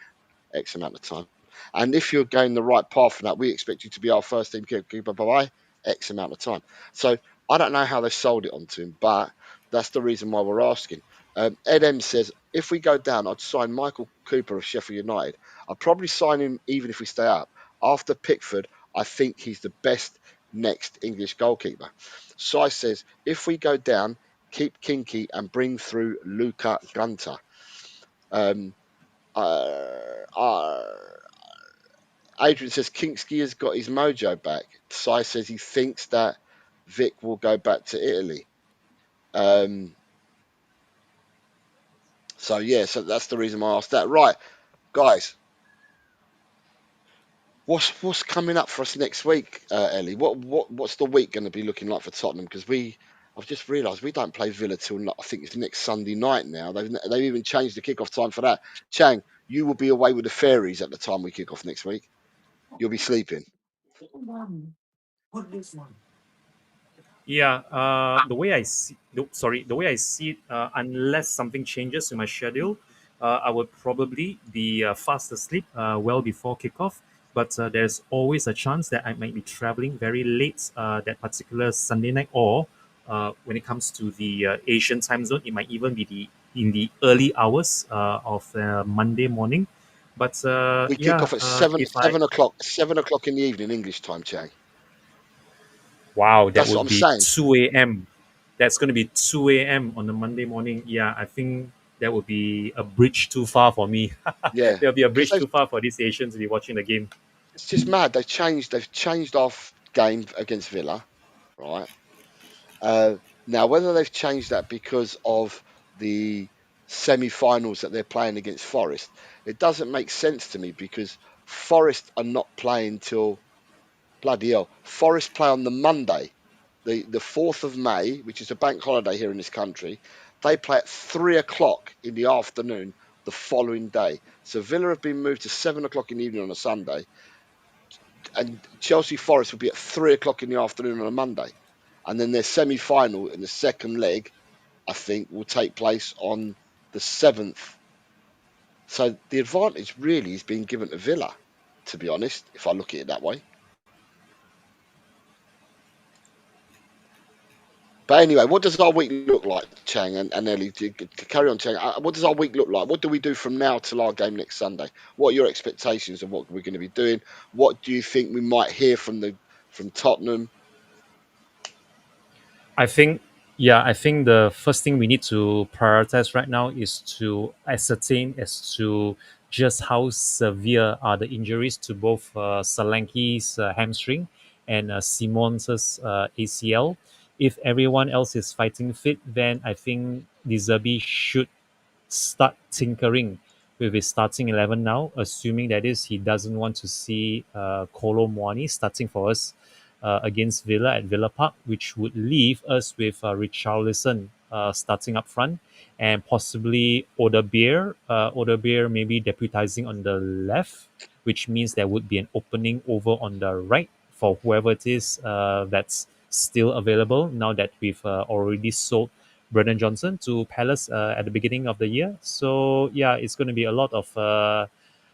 X amount of time. And if you're going the right path for that, we expect you to be our first team keeper by X amount of time. So I don't know how they sold it onto him, but that's the reason why we're asking. Ed M says, if we go down, I'd sign Michael Cooper of Sheffield United. I'd probably sign him even if we stay up. After Pickford, I think he's the best next English goalkeeper. Sai says, if we go down, keep Kinky and bring through Luca Gunter. Um, Adrian says Kinski has got his mojo back. Sai says he thinks that Vic will go back to Italy. So that's the reason why I asked that. Right, guys, What's coming up for us next week, Ellie? What's the week going to be looking like for Tottenham? Because I've just realised we don't play Villa till I think it's next Sunday night now. They've even changed the kickoff time for that. Chang, you will be away with the fairies at the time we kick off next week. You'll be sleeping. Yeah, the way I see it, unless something changes in my schedule, I would probably be fast asleep well before kickoff. But there's always a chance that I might be traveling very late that particular Sunday night, or when it comes to the Asian time zone, it might even be in the early hours of Monday morning. But We kick off at seven if I 7 o'clock in the evening English time, Chang. Wow, that That's what would I'm be saying. 2 a.m. That's going to be 2 a.m. on the Monday morning. Yeah, I think that would be a bridge too far for me. Yeah, There'll be a because bridge too far for these Asians to be watching the game. it's just mad. They've changed off game against Villa, right? Uh, Now, whether they've changed that because of the semi-finals that they're playing against Forest, it doesn't make sense to me because Forest are not playing till bloody hell. Forest play on the Monday, the 4th of May, which is a bank holiday here in this country. They play at 3 o'clock in the afternoon the following day. So Villa have been moved to 7 o'clock in the evening on a Sunday, and Chelsea Forest will be at 3 o'clock in the afternoon on a Monday. And then their semi final in the second leg, I think, will take place on the 7th. So the advantage really is being given to Villa, to be honest, if I look at it that way. But anyway, what does our week look like, Chang and Ellie? To carry on, Chang, what does our week look like? What do we do from now till our game next Sunday? What are your expectations of what we're going to be doing? What do you think we might hear from Tottenham? I think the first thing we need to prioritize right now is to ascertain as to just how severe are the injuries to both Solanke's hamstring and Simons' ACL. If everyone else is fighting fit, then I think De Zerbi should start tinkering with his starting 11 now, assuming that is he doesn't want to see Kolo Muani starting for us against Villa at Villa Park, which would leave us with Richarlison starting up front and possibly Odebeer. Odebeer maybe deputizing on the left, which means there would be an opening over on the right for whoever it is that's still available now that we've already sold Brennan Johnson to Palace at the beginning of the year. So yeah, it's going to be a lot of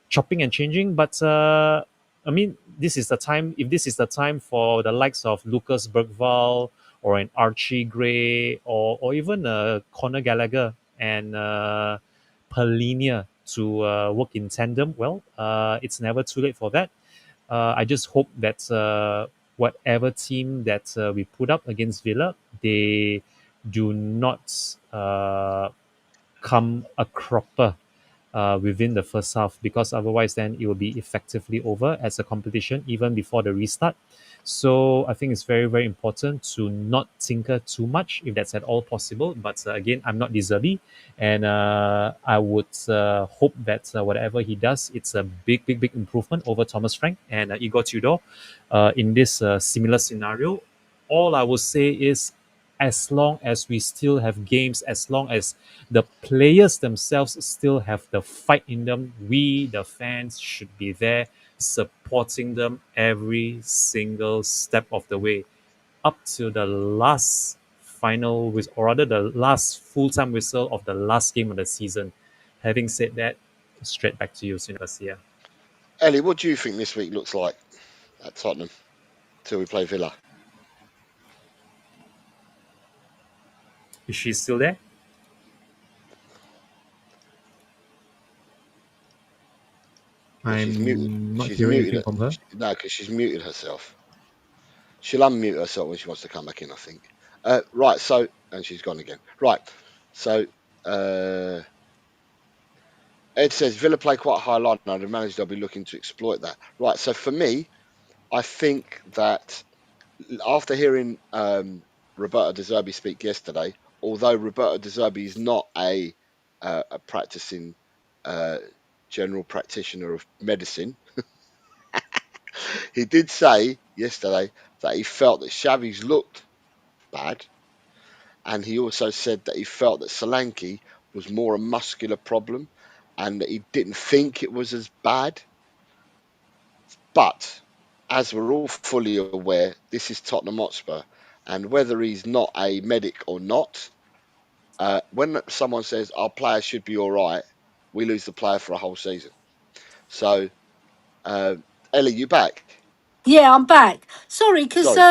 chopping and changing. But I mean, this is the time. If this is the time for the likes of Lucas Bergval or an Archie Gray or even Conor Gallagher and Polinia to work in tandem, well, it's never too late for that. I just hope that whatever team that we put up against Villa, they do not come a cropper within the first half, because otherwise then it will be effectively over as a competition even before the restart. So I think it's very, very important to not tinker too much if that's at all possible. But again, I'm not De Zerbi, and I would hope that whatever he does, it's a big, big, big improvement over Thomas Frank and Igor Tudor in this similar scenario. All I will say is, as long as we still have games, as long as the players themselves still have the fight in them, we, the fans, should be there supporting them every single step of the way up to the last final, or rather the last full-time whistle of the last game of the season. Having said that, straight back to you, Sinu Garcia. Ellie, what do you think this week looks like at Tottenham till we play Villa? Is she still there? Yeah, she's muted. I'm not She's hearing muted. anything from her. No, because she's muted herself. She'll unmute herself when she wants to come back in, I think. Right, so, and she's gone again. Right, so Ed says Villa play quite a high line now. The manager they'll be looking to exploit that. Right, so for me, I think that after hearing Roberto De Zerbi speak yesterday, although Roberto De Zerbi is not a practicing general practitioner of medicine, He did say yesterday that he felt that Xavi's looked bad, and he also said that he felt that Solanke was more a muscular problem, and that he didn't think it was as bad. But as we're all fully aware, this is Tottenham Hotspur, and whether he's not a medic or not, when someone says our player should be all right, we lose the player for a whole season. So, uh, Ellie, you back? Yeah, I'm back. Sorry, because Sorry,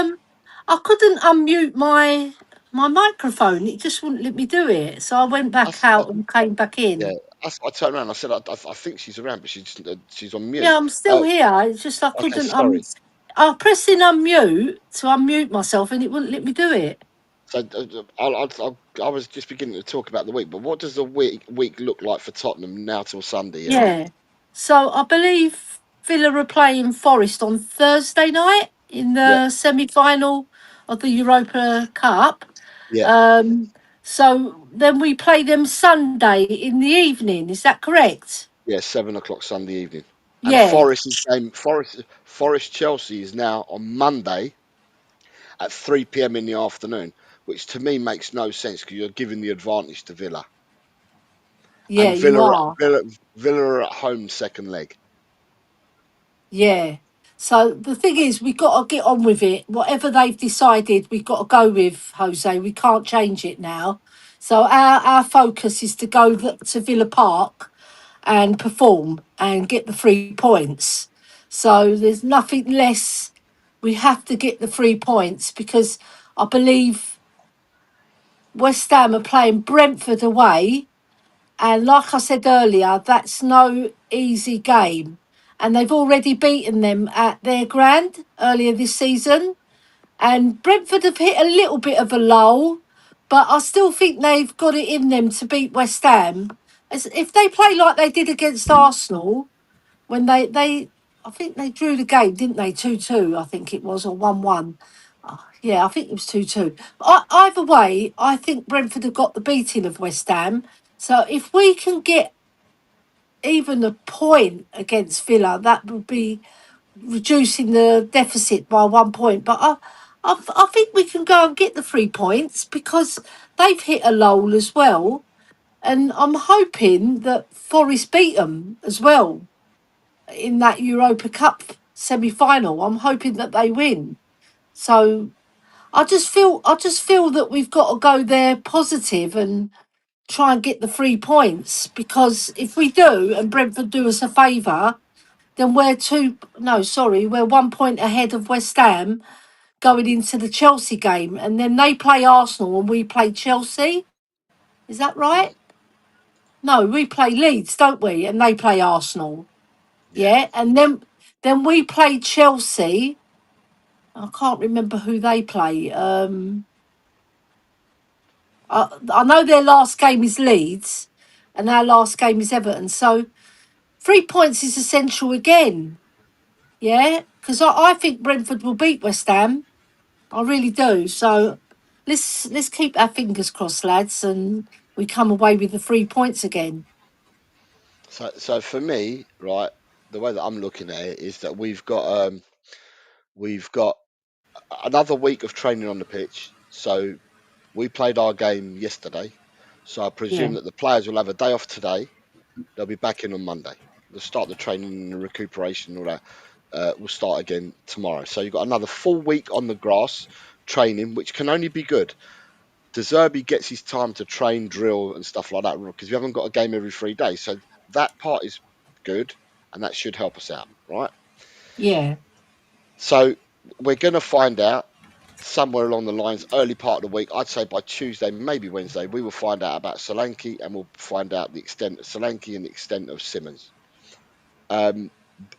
I couldn't unmute my microphone. It just wouldn't let me do it. So I went back I, out and came back yeah, in. I turned around. I said, I think she's around, but she's on mute. Yeah, I'm still Uh, here. It's just I okay, couldn't sorry. I pressed in unmute to unmute myself and it wouldn't let me do it. So I was just beginning to talk about the week, but what does the week look like for Tottenham now till Sunday, Ellie? Yeah. So I believe Villa are playing Forest on Thursday night in Yeah, the semi-final of the Europa Cup. yeah, Um, so then we play them Sunday in the evening. Is that correct? yeah. 7 o'clock Sunday evening, and Yeah. Forest Chelsea is now on Monday at 3 p.m. in the afternoon, which to me makes no sense because you're giving the advantage to Villa, Yeah, and you Villa are. Villa are at home second leg. Yeah. So the thing is, we've got to get on with it. Whatever they've decided, we've got to go with, Jose. We can't change it now. So our focus is to go to Villa Park and perform and get the 3 points. So there's nothing less. We have to get the 3 points because I believe West Ham are playing Brentford away. And like I said earlier, that's no easy game. And they've already beaten them at their grand earlier this season. And Brentford have hit a little bit of a lull, but I still think they've got it in them to beat West Ham. As if they play like they did against Arsenal, when they I think they drew the game, didn't they? 2-2, I think it was, or 1-1. Yeah, I think it was 2-2. Either way, I think Brentford have got the beating of West Ham. So if we can get even a point against Villa, that would be reducing the deficit by 1 point. But I think we can go and get the 3 points because they've hit a lull as well. And I'm hoping that Forest beat them as well in that Europa Cup semi-final. I'm hoping that they win. So I just feel that we've got to go there positive and try and get the 3 points because if we do and Brentford do us a favour, then we're 1 point ahead of West Ham going into the Chelsea game, and then they play Arsenal and we play Chelsea. Is that No, right? No, we play Leeds, don't we? And they play Arsenal. yeah. Yeah, and then we play Chelsea. I can't remember who they play. I know their last game is Leeds, and our last game is Everton. So 3 points is essential again. Yeah, because I think Brentford will beat West Ham. I really do. So let's keep our fingers crossed, lads, and we come away with the 3 points again. So for me, right, the way that I'm looking at it is that we've got another week of training on the pitch. So we played our game yesterday. So I Yeah, presume that the players will have a day off today. They'll be back in on Monday. They'll start the training and the recuperation, all that. Will start again tomorrow. So you've got another full week on the grass training, which can only be good. De Zerbi gets his time to train, drill, and stuff like that because we haven't got a game every 3 days. So that part is good, and that should help us out, right? yeah, So we're going to find out somewhere along the lines, early part of the week. I'd say by Tuesday, maybe Wednesday, we will find out about Solanke, and we'll find out the extent of Solanke and the extent of Simmons.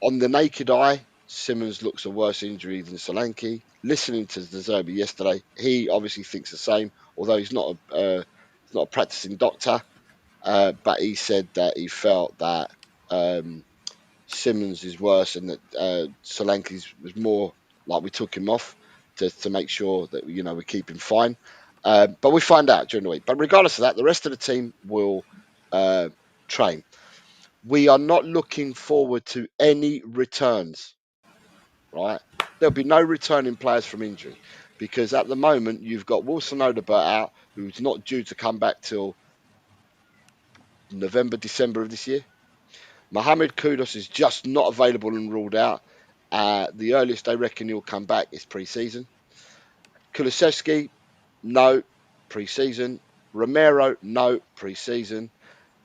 On the naked eye, Simmons looks a worse injury than Solanke. Listening to De Zerbi yesterday, he obviously thinks the same, although he's not a practicing doctor. But he said that he felt that Simmons is worse and that Solanke's was more like we took him off to make sure that we keep him fine. But we find out during the week. But regardless of that, the rest of the team will train. We are not looking forward to any returns. right? There'll be no returning players from injury because at the moment you've got Wilson Odobert out, who's not due to come back till November, December of this year. Mohamed Kudus is just not available and ruled out. The earliest they reckon he'll come back is pre-season. Kulusevski, no, pre-season. Romero, no, pre-season.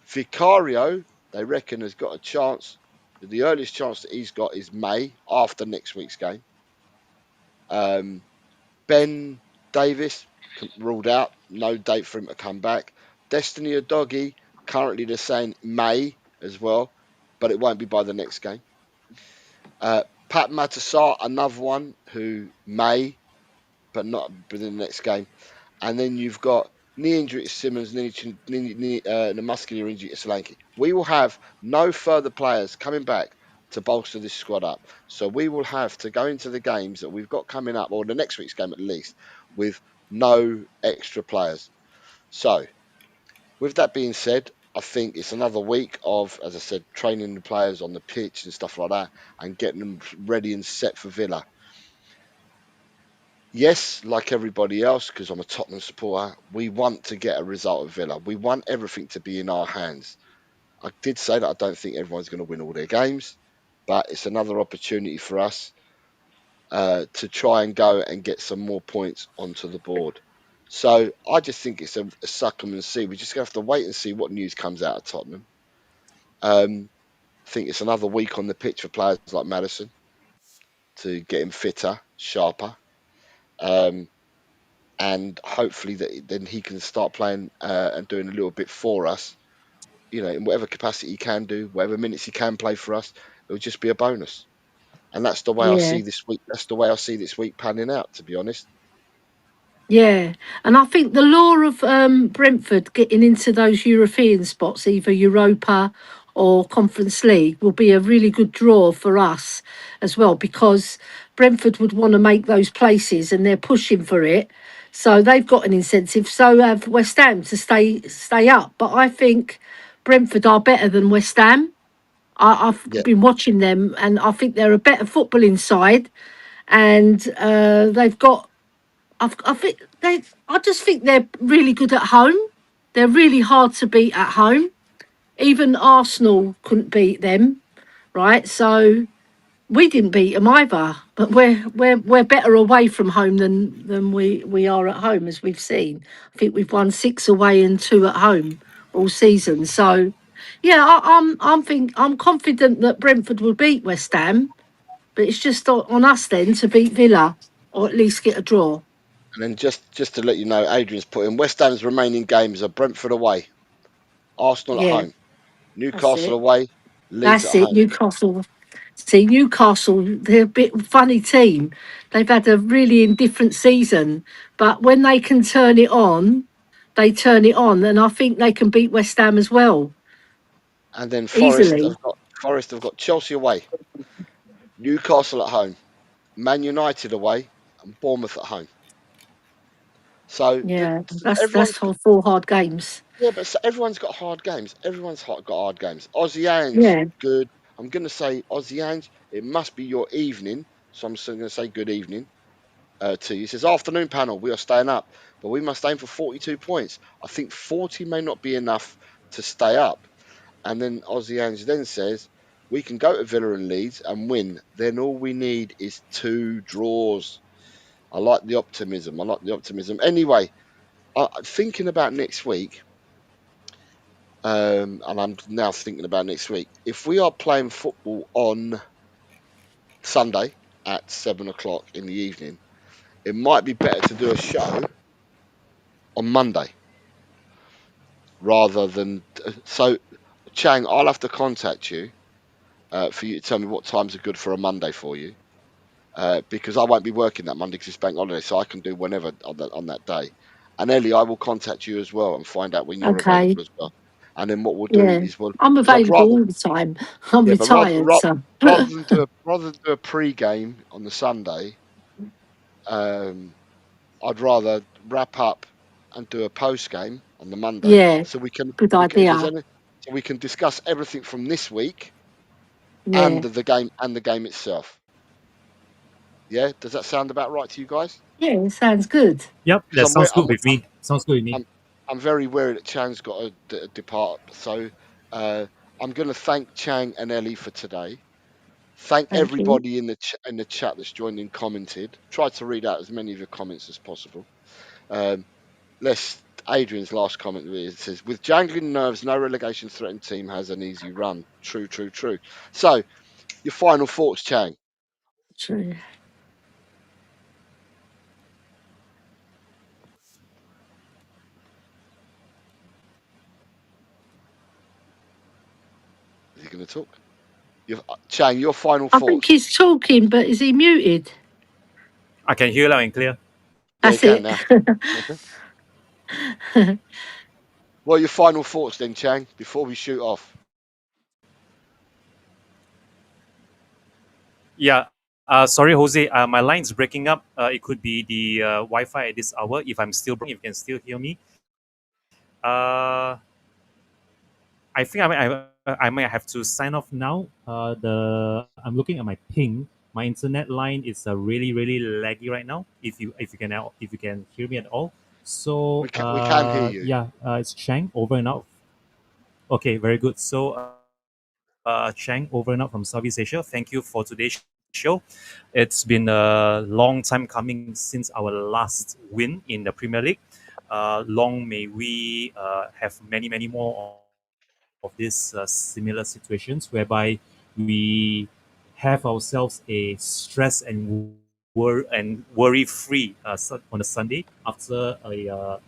Vicario, they reckon, has got a chance. The earliest chance that he's got is May, after next week's game. Ben Davis, ruled out, no date for him to come back. Destiny Udogie, currently they're saying May as well, but it won't be by the next game. Pat Matassar, another one who may, but not within the next game. And then you've got knee injury to Simmons, the muscular injury to Solanke. We will have no further players coming back to bolster this squad up. So we will have to go into the games that we've got coming up, or the next week's game at least, with no extra players. So, with that being said, I think it's another week of, as I said, training the players on the pitch and stuff like that, and getting them ready and set for Villa. Yes, like everybody else, because I'm a Tottenham supporter, we want to get a result at Villa. We want everything to be in our hands. I did say that I don't think everyone's going to win all their games, but it's another opportunity for us to try and go and get some more points onto the board. So I just think it's a suck 'em and see. We're just going to have to wait and see what news comes out of Tottenham. I think it's another week on the pitch for players like Maddison to get him fitter, sharper. And hopefully that then he can start playing and doing a little bit for us, in whatever capacity he can do, whatever minutes he can play for us. It'll just be a bonus, and that's the way I see this week. That's the way I see this week panning out, to be honest. Yeah, and I think the law of Brentford getting into those European spots, either Europa or Conference League, will be a really good draw for us as well, because Brentford would want to make those places and they're pushing for it. So they've got an incentive. So have West Ham to stay up. But I think Brentford are better than West Ham. I've Yeah, been watching them, and I think they're a better footballing side, and they've got. I think they. I just think they're really good at home. They're really hard to beat at home. Even Arsenal couldn't beat them, right? So we didn't beat them either. But we're better away from home than we are at home, as we've seen. I think we've won 6 away and 2 at home all season. So yeah, I'm confident that Brentford will beat West Ham, but it's just on us then to beat Villa or at least get a draw. and then just to let you know, Adrian's put in West Ham's remaining games are Brentford away, Arsenal at Yeah, home, that's Newcastle it. away, Leeds at That's it. home. Newcastle. See, Newcastle, they're a bit funny team. They've had a really indifferent season, but when they can turn it on, they turn it on, and I think they can beat West Ham as well And then easily. Forest have got Chelsea away, Newcastle at home, Man United away, and Bournemouth at home. So Yeah, that's everyone's all 4 hard games. but so everyone's got hard games. Got hard games. Aussie Ange, Yeah. good. I'm going to say Aussie Ange. It must be your evening, so I'm still going to say good evening to you. He says afternoon panel. We are staying up, but we must aim for 42 points. I think 40 may not be enough to stay up. And then Aussie Ange then says we can go to Villa and Leeds and win. Then all we need is 2 draws. I like the optimism. Anyway, thinking about next week. And I'm now thinking about next week. If we are playing football on Sunday at 7 o'clock in the evening, it might be better to do a show on Monday rather than. So, Chang, I'll have to contact you for you to tell me what times are good for a Monday for you, because I won't be working that Monday because it's bank holiday, so I can do whenever on that day. And Ellie, I will contact you as well and find out when you're Okay. available as well. And then what we'll do Yeah. is I'm because I'd available rather. all the time. I'm Yeah, but retired, so rather than do a pre-game on the Sunday, I'd rather wrap up and do a post-game on the Monday, yeah, so good if there's idea. any, so we can discuss everything from this week and Yeah. the game itself. Yeah, does that sound about right to you guys? Yeah, it sounds good. Yep, Because that sounds good with me. Sounds good with me. I'm very wary that Chang's got to depart. So uh, I'm going to thank Chang and Ellie for today. Thank Thank you. everybody in the chat that's joined and commented. Try to read out as many of your comments as possible. Um, let's Adrian's last comment really says, with jangling nerves, no relegation threatened team has an easy run. True, true, true. So your final thoughts, Chang. True. Is he going to talk? Chang, your final I think thoughts. he's talking, but is he muted? I can hear loud and clear. Yeah, you That's can it. now. What are your final thoughts then, Chang, before we shoot off? Yeah. Sorry, Jose. My line's breaking up. It could be the Wi-Fi at this hour. If if you can still hear me. Uh, I think I might have to sign off now. I'm looking at my ping. My internet line is really laggy right now. If you can hear me at all. So We can hear you. yeah, it's Chang over and out. Okay, very good. So Chang over and out from Southeast Asia. Thank you for today's show. It's been a long time coming since our last win in the Premier League. Long may we have many more of these similar situations whereby we have ourselves a stress and worry free on a Sunday after a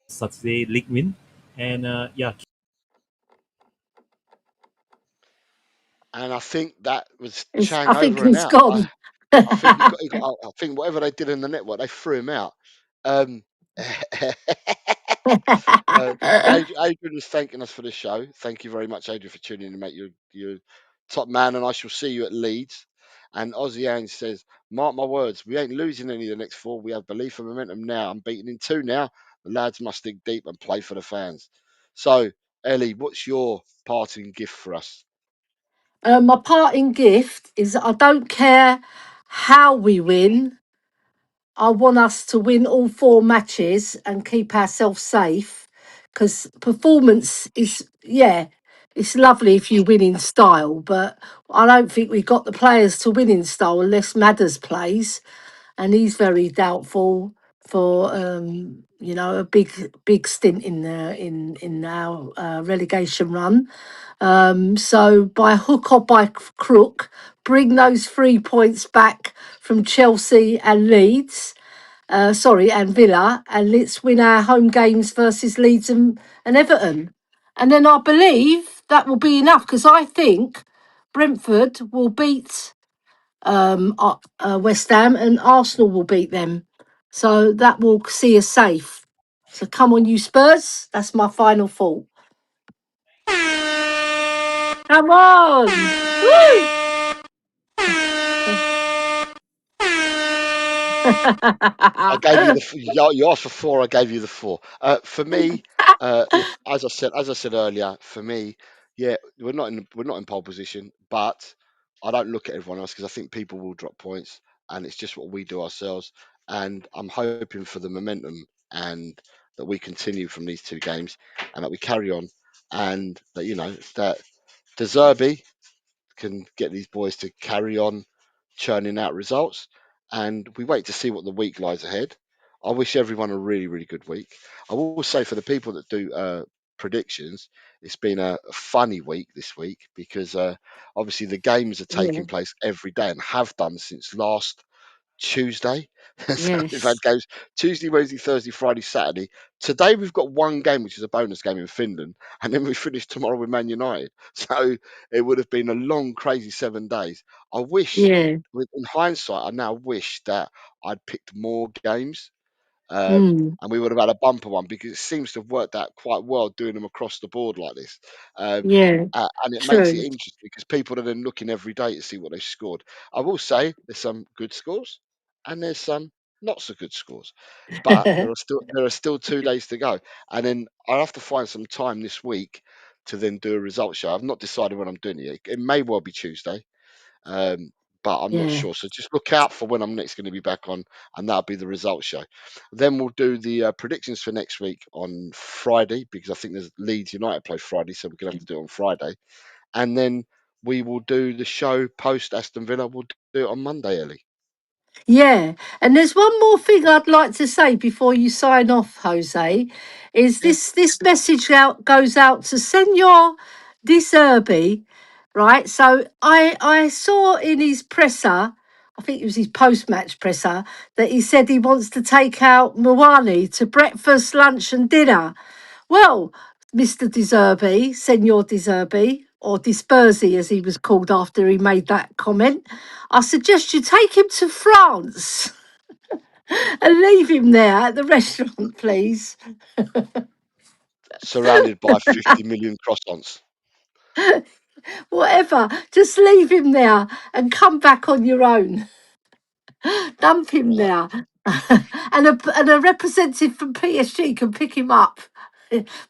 Saturday league win, and yeah. And I think that was I Chang think over and he's out. gone. I think I think whatever they did in the network, they threw him out. Um, Adrian is thanking us for the show. Thank you very much, Adrian, for tuning in, mate. You're top man, and I shall see you at Leeds. And Ozzy Ange says, mark my words, we ain't losing any of the next four. We have belief and momentum now. I'm beaten in two now. The lads must dig deep and play for the fans. So, Ellie, what's your parting gift for us? My parting gift is that I don't care how we win. I want us to win all 4 matches and keep ourselves safe, because performance is, yeah, it's lovely if you win in style, but I don't think we got the players to win in style unless Madders plays, and he's very doubtful for a big stint in the in our relegation run. So by hook or by crook, bring those 3 points back from Chelsea and Leeds. And Villa, and let's win our home games versus Leeds and Everton. And then I believe that will be enough, because I think Brentford will beat West Ham and Arsenal will beat them. So that will see us safe. So come on, you Spurs. That's my final thought. Come on. Woo! I gave you you asked for four. I gave you the four. For me, as I said earlier, for me, yeah, we're not in pole position, but I don't look at everyone else because I think people will drop points, and it's just what we do ourselves. And I'm hoping for the momentum and that we continue from these two games, and that we carry on, and that that De Zerbi can get these boys to carry on churning out results. And we wait to see what the week lies ahead. I wish everyone a really, really good week. I will say for the people that do predictions, it's been a funny week this week because obviously the games are Yeah. taking place every day and have done since last Tuesday. So we've had Yes. games Tuesday, Wednesday, Thursday, Friday, Saturday. Today we've got one game, which is a bonus game in Finland, and then we finish tomorrow with Man United. So it would have been a long, crazy 7 days. I wish, Yeah. in hindsight, I now wish that I'd picked more games, Mm. and we would have had a bumper one because it seems to have worked out quite well doing them across the board like this. Um, Yeah. and it makes it True. interesting because people are then looking every day to see what they scored. I will say there's some good scores and there's some not so good scores, but there are still 2 days to go, and then I'll have to find some time this week to then do a result show. I've not decided when I'm doing it. It may well be Tuesday, but I'm not Yeah. sure. So just look out for when I'm next going to be back on, and that'll be the results show. Then we'll do the predictions for next week on Friday, because I think there's Leeds United play Friday, so we're going to have to do it on Friday. And then we will do the show post Aston Villa. We'll do it on Monday, Ellie. Yeah, and there's one more thing I'd like to say before you sign off, Jose. Is Yeah. this message goes out to Senor De Zerbi, right? So I saw in his presser, I think it was his post match presser, that he said he wants to take out Mwani to breakfast, lunch, and dinner. Well, Mr. De Zerbi, Senor De Zerbi, or Dispersi as he was called after he made that comment, I suggest you take him to France and leave him there at the restaurant, please. Surrounded by 50 million croissants. Whatever, just leave him there and come back on your own. Dump him Right. there. and a representative from PSG can pick him up,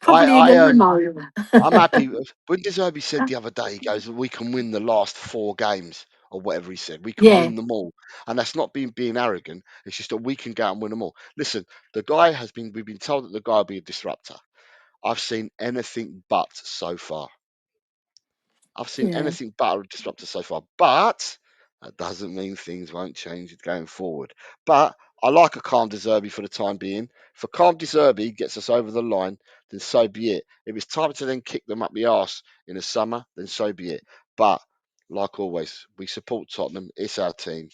probably in a I limo. I'm happy. When De Zerbi said the other day, he goes, "We can win the last 4 games," or whatever he said. We can Yeah, win them all, and that's not being arrogant. It's just that we can go out and win them all. Listen, the guy has been. We've been told that the guy will be a disruptor. I've seen anything but so far. I've seen yeah, anything but a disruptor so far, but that doesn't mean things won't change going forward. But I like a calm De Zerbi for the time being. If a calm De Zerbi gets us over the line, then so be it. If it's time to then kick them up the arse in the summer, then so be it. But like always, we support Tottenham. It's our team.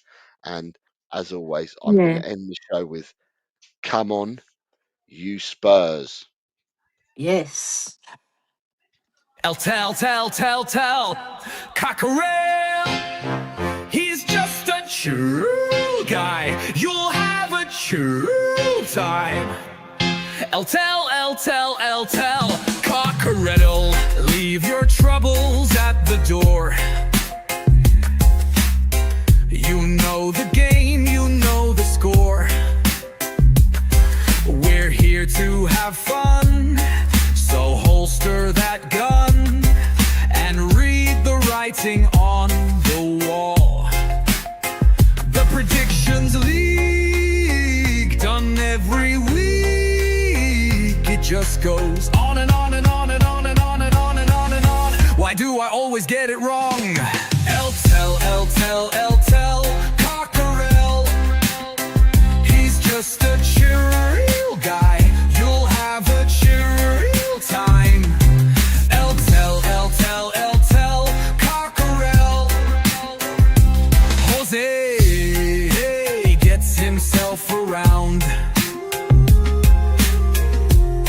And as always, I'm going yeah. to end the show with "Come on, you Spurs." Yes. Tell, Cockerell. He's just a true guy. You'll have a true time. Tell, Cockerell. Leave your troubles at the door. You know the game, you know the score. We're here to have fun, so holster that gun and read the writing on the wall. The predictions league, done every week. It just goes on and on and on and on and on and on and on and on. Why do I always get it wrong? Tell, Cockerell. He's just a chill guy. You'll have a chill time. Tell, Cockerell. Jose gets himself around.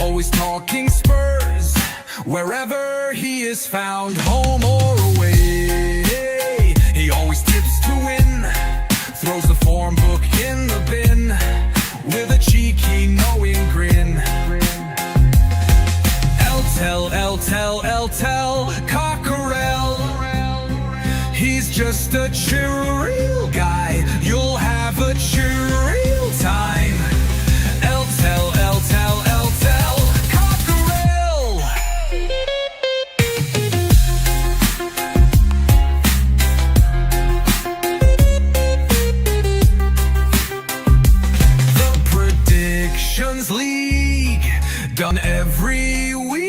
Always talking Spurs, wherever he is found, home or away. He always tips to win, throws the form book in the bin with a cheeky knowing grin. Tell, Cockerell. He's just a chill guy. You'll have a chill time. Tell, Cockerell. The Predictions League, done every week.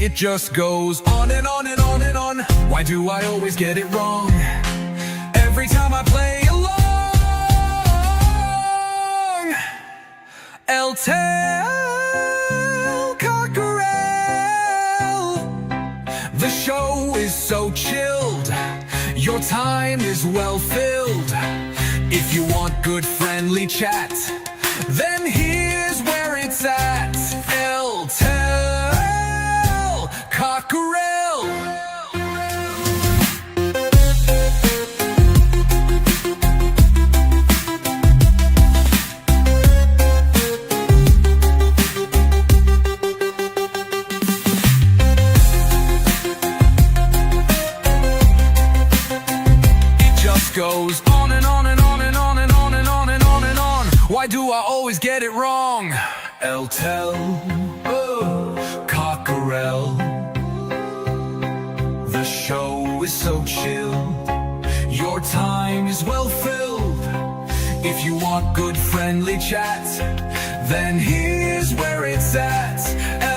It just goes on and on and on and on. Why do I always get it wrong? Every time I play along. Tell, Cockerell. The show is so chilled. Your time is well filled. If you want good friendly chat, then here's where it's at. Tell, Cockerell. It just goes on and on and on and on and on and on and on and on. Why do I always get it wrong? Tell, Cockerell. The show is so chill. time is well filled. If you want good friendly chat, then here's where it's at.